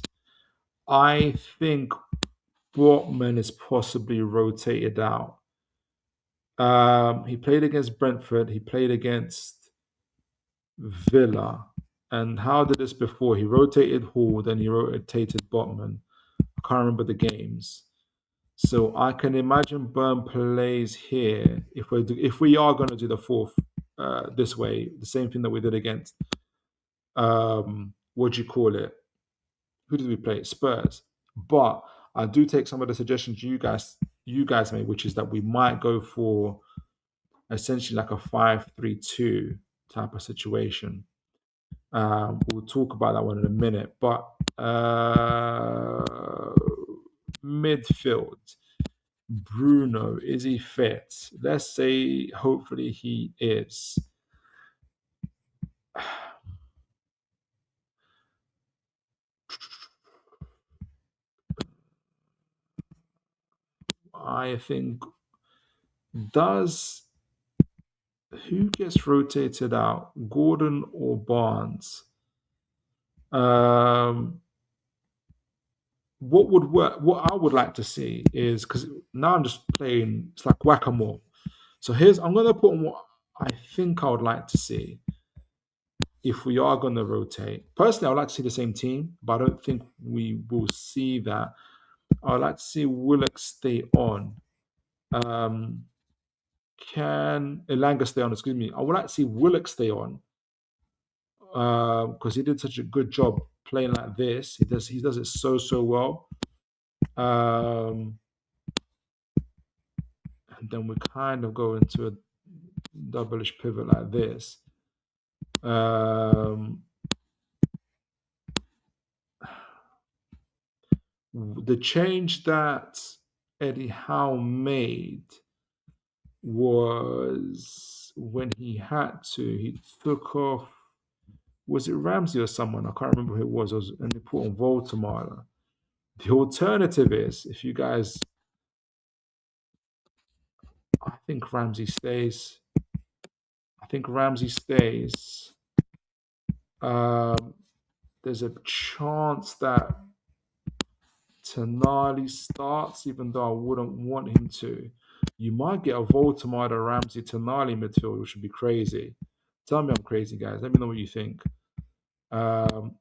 I think Botman is possibly rotated out. He played against Brentford. He played against Villa. And how did this before? He rotated Hall, then he rotated Botman. I can't remember the games. So I can imagine Burn plays here if we are going to do the fourth this way, the same thing that we did against what do you call it? Who did we play? Spurs. But I do take some of the suggestions you guys made, which is that we might go for essentially like a 5-3-2 type of situation. We'll talk about that one in a minute. But midfield, Bruno, is he fit? Let's say hopefully he is. I think who gets rotated out, Gordon or Barnes? What would work? What I would like to see is, because now I'm just playing. It's like whack-a-mole. So I'm going to put on what I think I would like to see if we are going to rotate. Personally, I would like to see the same team, but I don't think we will see that. I would like to see Willock stay on. Can Elanga stay on? Excuse me. I would like to see Willock stay on because he did such a good job playing like this. He does it so well. And then we kind of go into a double-ish pivot like this. The change that Eddie Howe made was when he had to. He took off. Was it Ramsey or someone? I can't remember who it was. And they put on Voltemala. The alternative is, if you guys, I think Ramsey stays. There's a chance that Tonali starts, even though I wouldn't want him to. You might get a Voltemada, Ramsey, Tonali midfield, which would be crazy. Tell me I'm crazy, guys. Let me know what you think. Because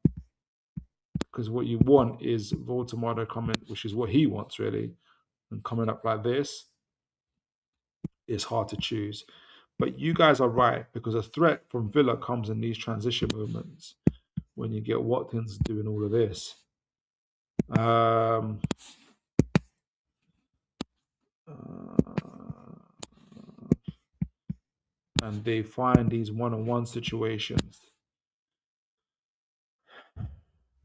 what you want is Voltemada coming, which is what he wants, really. And coming up like this, it's hard to choose. But you guys are right, because a threat from Villa comes in these transition movements when you get Watkins doing all of this. And they find these one-on-one situations.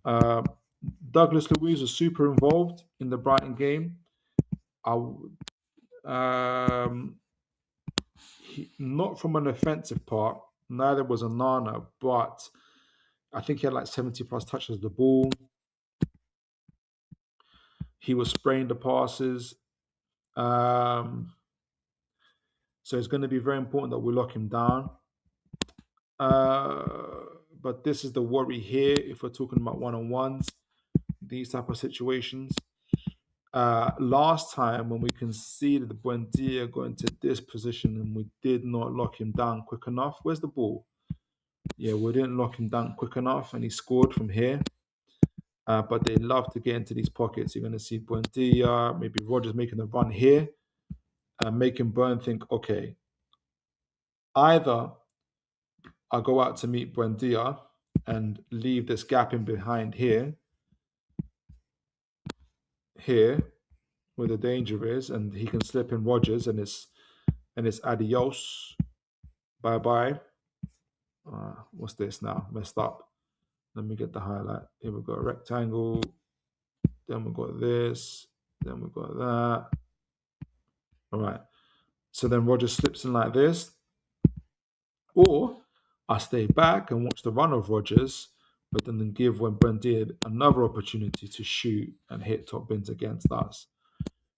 Douglas Luiz was super involved in the Brighton game. Not from an offensive part, neither was Onana, but I think he had like 70 plus touches of the ball. He was spraying the passes. So it's going to be very important that we lock him down. But this is the worry here if we're talking about one-on-ones, these type of situations. Last time when we conceded, Buendia got into this position and we did not lock him down quick enough. Where's the ball? Yeah, we didn't lock him down quick enough and he scored from here. But they love to get into these pockets. You're going to see Buendia, maybe Rodgers making a run here, making Burn think, okay, either I go out to meet Buendia and leave this gap in behind here, where the danger is, and he can slip in Rogers, and it's adios, bye bye. What's this now? Messed up. Let me get the highlight. Here we go, rectangle. Then we got this. Then we got that. All right. So then Rogers slips in like this, or I stay back and watch the run of Rogers, but then give Buendia another opportunity to shoot and hit top bins against us.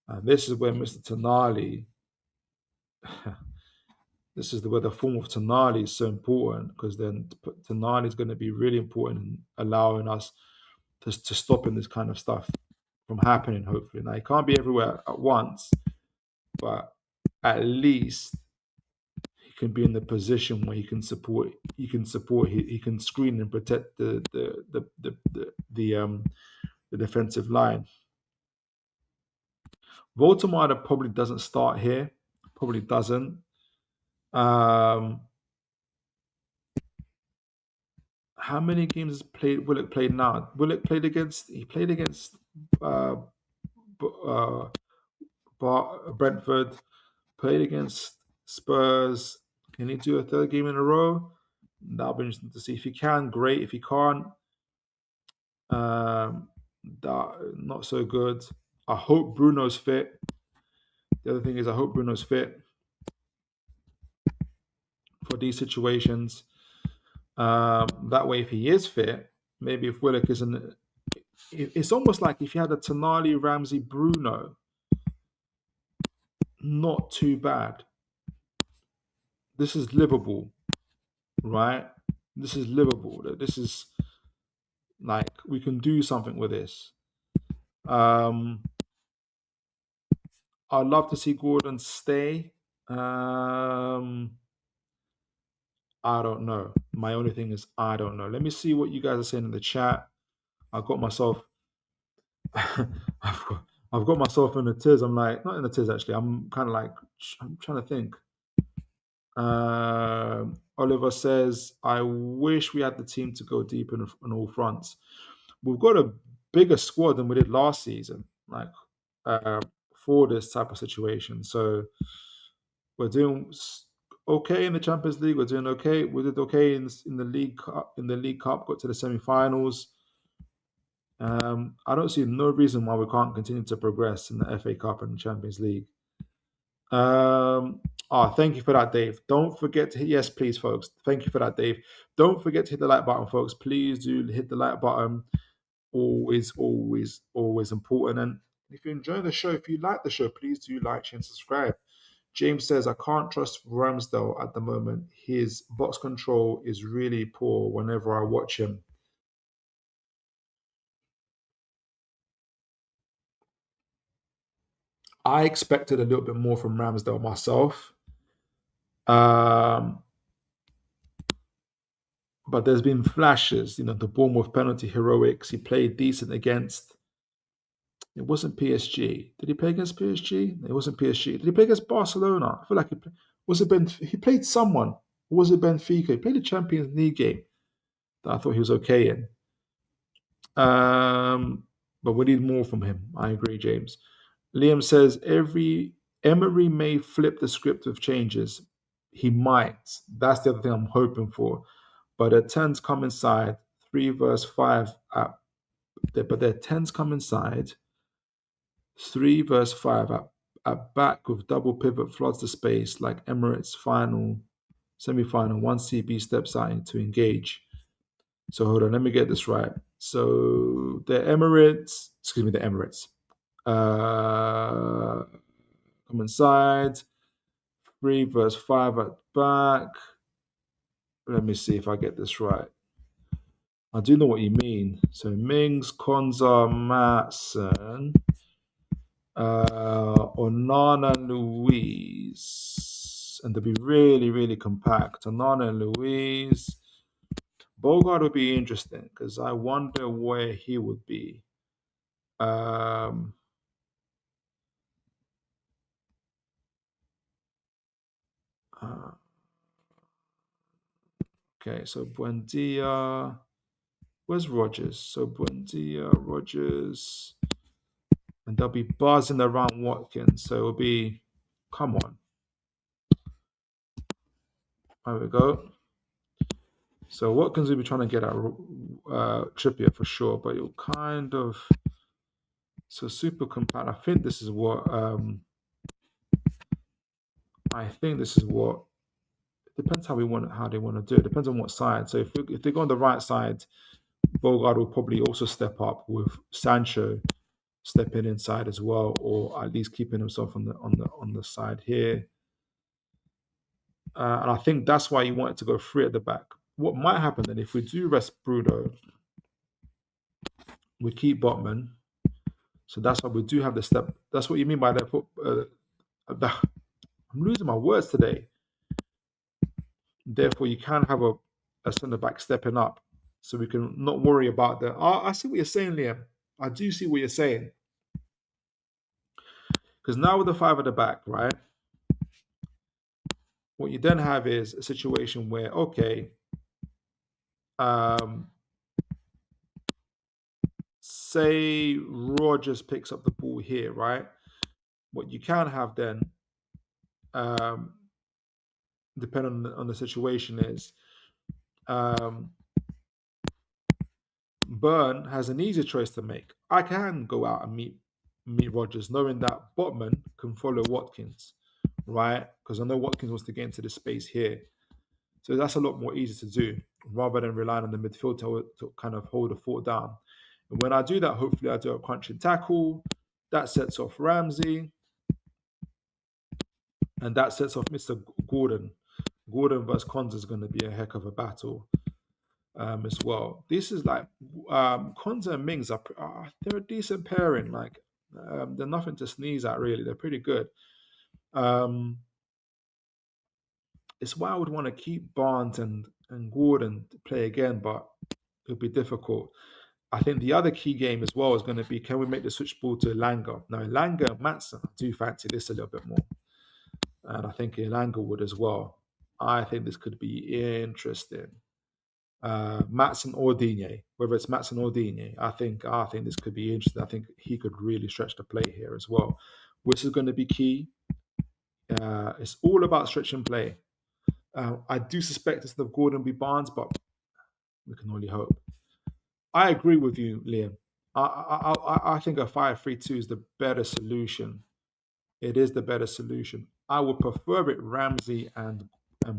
And this is where Mr. Tonali, this is where the form of Tonali is so important, because then Tonali is going to be really important in allowing us to stopping this kind of stuff from happening, hopefully. Now, he can't be everywhere at once, but at least he can be in the position where he can screen and protect the defensive line. Voldemar probably doesn't start here, probably doesn't. How many games has Willock played now? Willock played against. He played against uh, Brentford. Played against Spurs. Can he do a third game in a row? That'll be interesting to see. If he can, great. If he can't, that not so good. I hope Bruno's fit. The other thing is, I hope Bruno's fit for these situations. That way, if he is fit, maybe if Willock isn't, it's almost like if you had a Tonali, Ramsey, Bruno, not too bad. This is livable, right? This is livable. This is like we can do something with this. I'd love to see Gordon stay. I don't know. My only thing is I don't know. Let me see what you guys are saying in the chat. I've got myself I've got myself in the tears. I'm like, not in the tears actually. I'm kind of like I'm trying to think. Oliver says, I wish we had the team to go deep on all fronts. We've got a bigger squad than we did last season, like for this type of situation. So we're doing okay in the Champions League. We're doing okay. We did okay in the League Cup. In the League Cup, got to the semi-finals. I don't see no reason why we can't continue to progress in the FA Cup and the Champions League. Thank you for that, Dave. Don't forget to hit, yes, please, folks. Thank you for that, Dave. Don't forget to hit the like button, folks. Please do hit the like button. Always, always, always important. And if you enjoy the show, if you like the show, please do like, share, and subscribe. James says, I can't trust Ramsdale at the moment. His box control is really poor whenever I watch him. I expected a little bit more from Ramsdale myself. But there's been flashes, the Bournemouth penalty heroics. He played decent against. It wasn't PSG. Did he play against PSG? It wasn't PSG. Did he play against Barcelona? I feel like he played someone. Or was it Benfica? He played a Champions League game that I thought he was okay in. But we need more from him. I agree, James. Liam says Emery may flip the script with changes. He might. That's the other thing I'm hoping for. But their tens come inside 3 verse 5 but their tens come inside 3 verse 5 at back with double pivot floods the space like Emirates semi-final. One CB steps out to engage. So hold on, let me get this right. So the Emirates come inside 3 verse 5 at back. Let me see if I get this right. I do know what you mean. So Mings, Konza, Matson, Onana, Louise. And to be really, really compact. Onana and Louise. Bogart would be interesting because I wonder where he would be. Okay, so Buendia. Where's Rogers? So Buendia, Rogers, and they'll be buzzing around Watkins. So it'll be, come on. There we go. So Watkins will be trying to get at Trippier for sure, but it'll kind of so super compact. I think this is what depends how they want to do it. Depends on what side. So if they go on the right side, Bogard will probably also step up with Sancho stepping inside as well, or at least keeping himself on the side here. And I think that's why you wanted to go free at the back. What might happen then if we do rest Bruno, we keep Botman. So that's why we do have the step. That's what you mean by that. I'm losing my words today. Therefore, you can have a centre back stepping up, so we can not worry about the. I see what you're saying, Liam. I do see what you're saying. Because now with the five at the back, right? What you then have is a situation where, okay, say Rogers picks up the ball here, right? What you can have then, depending on the situation, is Burn has an easier choice to make. I can go out and meet Rogers, knowing that Botman can follow Watkins, right? Because I know Watkins wants to get into the space here. So that's a lot more easy to do rather than relying on the midfield to kind of hold the fort down. And when I do that, hopefully I do a crunching tackle. That sets off Ramsey. And that sets off Mr. Gordon. Gordon versus Konza is going to be a heck of a battle as well. This is like Konza and Mings they're a decent pairing. Like they're nothing to sneeze at really. They're pretty good. It's why I would want to keep Barnes and Gordon to play again, but it'll be difficult. I think the other key game as well is going to be, can we make the switch ball to Elanga? Now, Elanga and Matson, I do fancy this a little bit more. And I think Elanga would as well. I think this could be interesting. Matson or Digne, whether it's Matson or Digne, I think this could be interesting. I think he could really stretch the play here as well, which is going to be key. It's all about stretching play. I do suspect it's the Gordon v Barnes, but we can only hope. I agree with you, Liam. I think a 5-3-2 is the better solution. It is the better solution. I would prefer it Ramsey and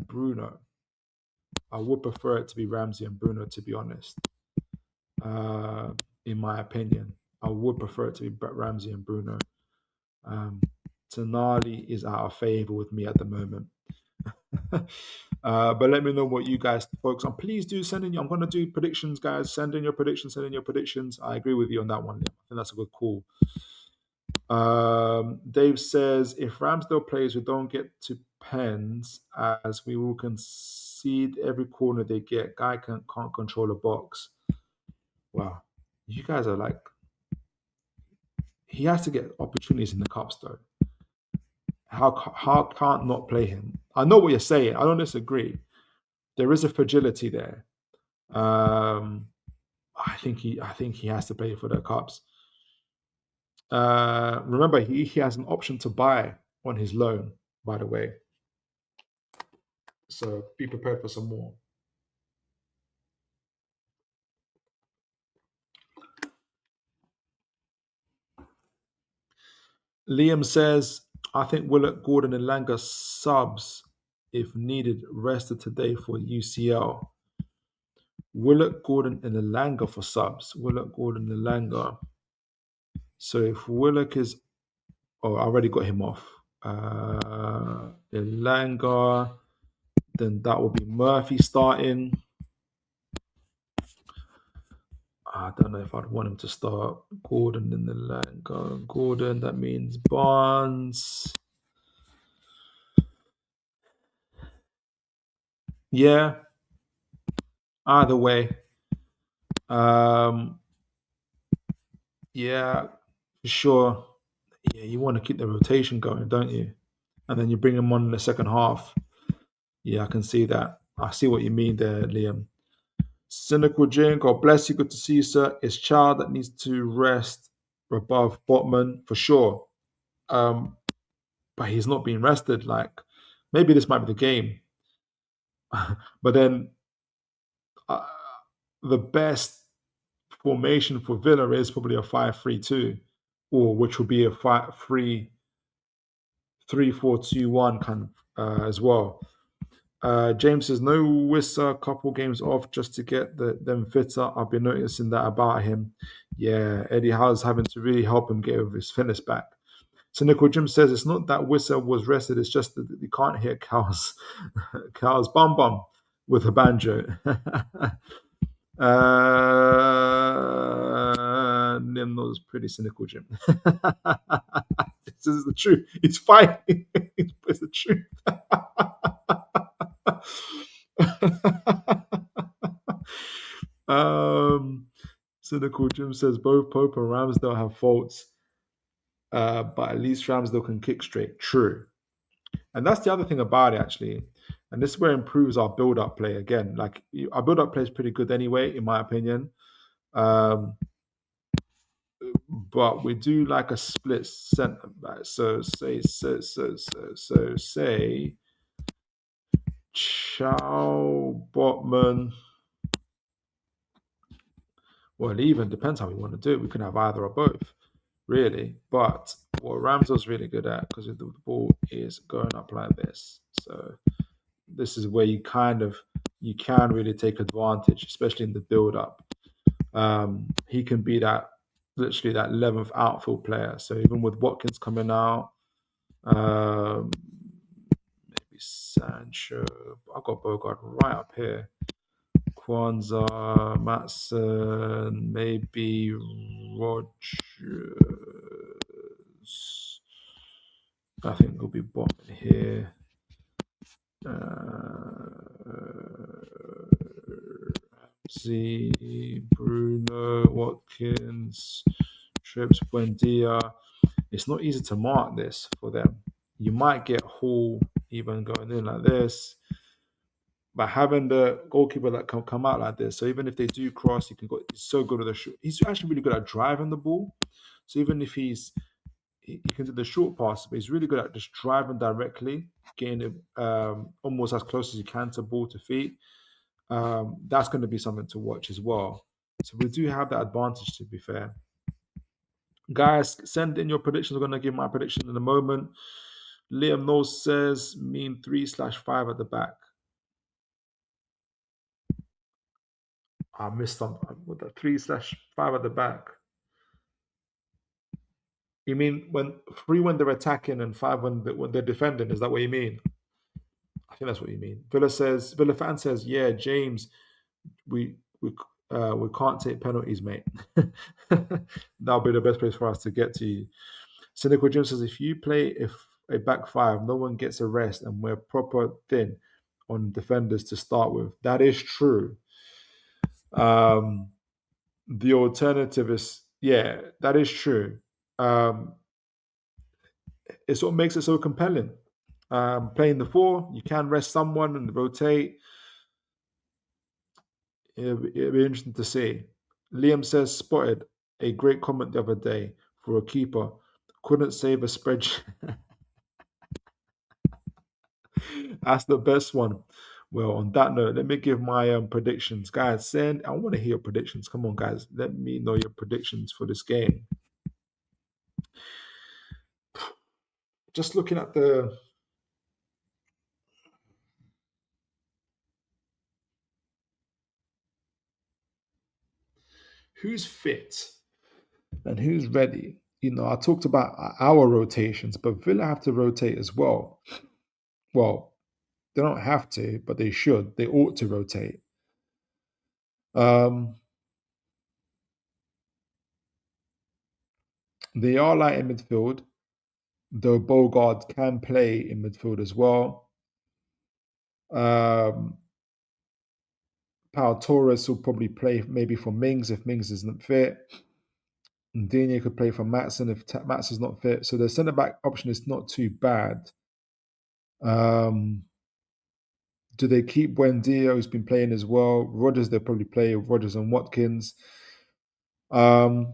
Bruno. I would prefer it to be Ramsey and Bruno, to be honest. In my opinion, I would prefer it to be Ramsey and Bruno. Tonali is out of favour with me at the moment. But let me know what you guys focus on. Please do send in. I'm going to do predictions, guys. Send in your predictions. I agree with you on that one. I think that's a good call. Dave says, if Ramsdale plays, we don't get to pens, as we will concede every corner they get. Guy can't control a box. Wow. You guys are like, he has to get opportunities in the cups though. How can't not play him? I know what you're saying. I don't disagree. There is a fragility there. I think he has to play for the cups. Remember, he has an option to buy on his loan, by the way. So be prepared for some more. Liam says, I think Willock, Gordon, and Langer subs if needed, rested today for UCL. Willock, Gordon, and Elanga for subs. Willock, Gordon, and Elanga. So if Willock is... Oh, I already got him off. Elanga. Then that will be Murphy starting. I don't know if I'd want him to start Gordon and Elanga. Gordon, that means Barnes. Yeah. Either way. Yeah, for sure. Yeah, you want to keep the rotation going, don't you? And then you bring him on in the second half. Yeah, I can see that. I see what you mean there, Liam. Cynical Jane, God bless you. Good to see you, sir. It's Child that needs to rest above Botman for sure. But he's not being rested. Like maybe this might be the game. But then uh, the best formation for Villa is probably a 5-3-2, or which will be a 3-4-2-1 kind of as well. James says no Wissa, couple games off just to get them fitter. I've been noticing that about him. Yeah, Eddie Howe's having to really help him get his fitness back. Cynical Jim says it's not that Wissa was rested, it's just that you can't hear Cal's bum bum with a banjo. Nimno's pretty cynical, Jim. This is the truth. He's fighting. It's the truth. Cynical Jim says both Pope and Ramsdale have faults, but at least Ramsdale can kick straight. True. And that's the other thing about it, actually. And this is where it improves our build-up play again. Like our build-up play is pretty good anyway, in my opinion. But we do like a split centre back. So say Chow Botman. Well, it even depends how we want to do it. We can have either or both, really. But what Ramsdale's really good at, because the ball is going up like this. So this is where you can really take advantage, especially in the build-up. He can be literally that 11th outfield player. So even with Watkins coming out, maybe Sancho. I've got Bogart right up here. Kwanzaa, Matson, maybe Rogers. I think he'll be bottom here. Z, Bruno, Watkins, Trips, Buendia. It's not easy to mark this for them. You might get Hall even going in like this, but having the goalkeeper that can come out like this, so even if they do cross, he can go. He's so good at the short. He's actually really good at driving the ball. So even if he can do the short pass, but he's really good at just driving directly, getting it almost as close as you can to ball to feet. That's going to be something to watch as well. So we do have that advantage, to be fair. Guys, send in your predictions. I'm going to give my prediction in a moment. Liam Knowles says mean 3/5 at the back. I missed something with the 3/5 at the back. You mean when 3 when they're attacking and 5 when they're defending? Is that what you mean? I think that's what you mean. Villa fan says, yeah, James, we can't take penalties, mate. That'll be the best place for us to get to you. Cynical Jim says, if you play a back five, no one gets a rest, and we're proper thin on defenders to start with. That is true. The alternative is, yeah, that is true. It's what makes it so compelling. Playing the 4, you can rest someone and rotate. It'll be interesting to see. Liam says, spotted a great comment the other day for a keeper. Couldn't save a spreadsheet. That's the best one. Well, on that note, let me give my predictions. Guys, I want to hear your predictions. Come on, guys. Let me know your predictions for this game. Just looking at who's fit and who's ready. I talked about our rotations, but Villa have to rotate as well. Well, they don't have to, but they should. They ought to rotate. They are light in midfield, though Bogard can play in midfield as well. Pau Torres will probably play maybe for Mings if Mings isn't fit. And Digne could play for Matson if Matson's not fit. So the centre back option is not too bad. Do they keep Buendia, who's been playing as well? Rodgers, they'll probably play Rodgers and Watkins. Um,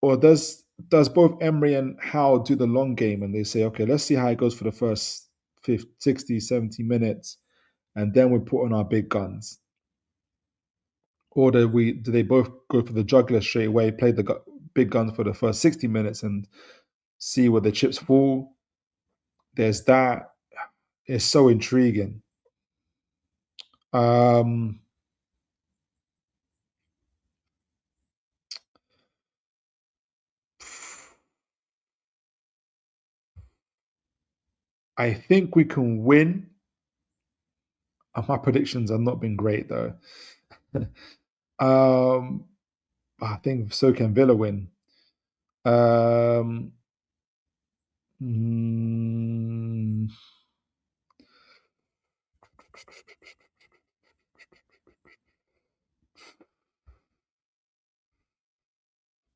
or does both Emery and Howe do the long game and they say, okay, let's see how it goes for the first 50, 60, 70 minutes, and then we put on our big guns? Or do they both go for the juggler straight away, play the big guns for the first 60 minutes and see where the chips fall? There's that. It's so intriguing. Um, I think we can win. My predictions have not been great though. um, I think so can Villa win. Um, mm,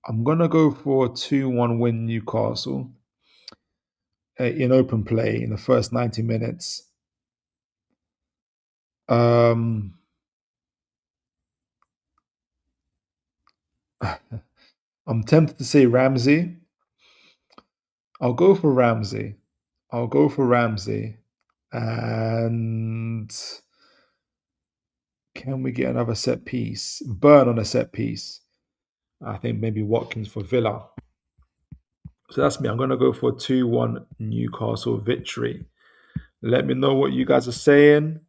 I'm gonna go for a 2-1 win Newcastle in open play in the first 90 minutes. Um, I'm tempted to say Ramsey. I'll go for Ramsey. I'll go for Ramsey. And can we get another set piece? Burn on a set piece. I think maybe Watkins for Villa. So that's me. I'm going to go for a 2-1 Newcastle victory. Let me know what you guys are saying.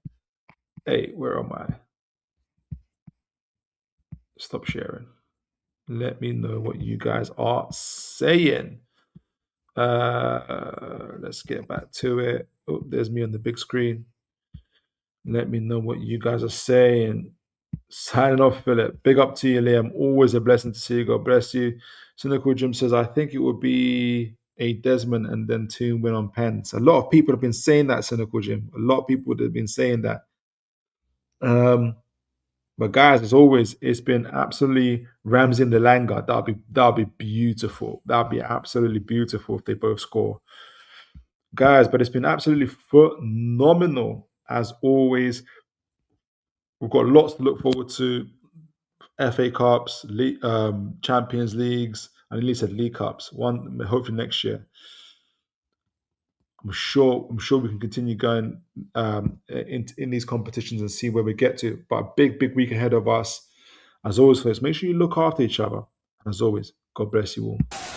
Hey, where am I? Stop sharing. Let me know what you guys are saying. Let's get back to it. Oh, there's me on the big screen. Let me know what you guys are saying. Signing off, Philip. Big up to you, Liam. Always a blessing to see you. God bless you. Cynical Jim says, I think it would be a Desmond and then Toon win on pens. A lot of people have been saying that, Cynical Jim. A lot of people have been saying that. But guys, as always, it's been absolutely Ramsey and the Langa. That'll be beautiful. That'll be absolutely beautiful if they both score. Guys, but it's been absolutely phenomenal as always. We've got lots to look forward to. FA Cups, Champions Leagues, and at least said League Cups. One hopefully next year. I'm sure we can continue going in these competitions and see where we get to. But a big week ahead of us. As always, folks, make sure you look after each other. As always, God bless you all.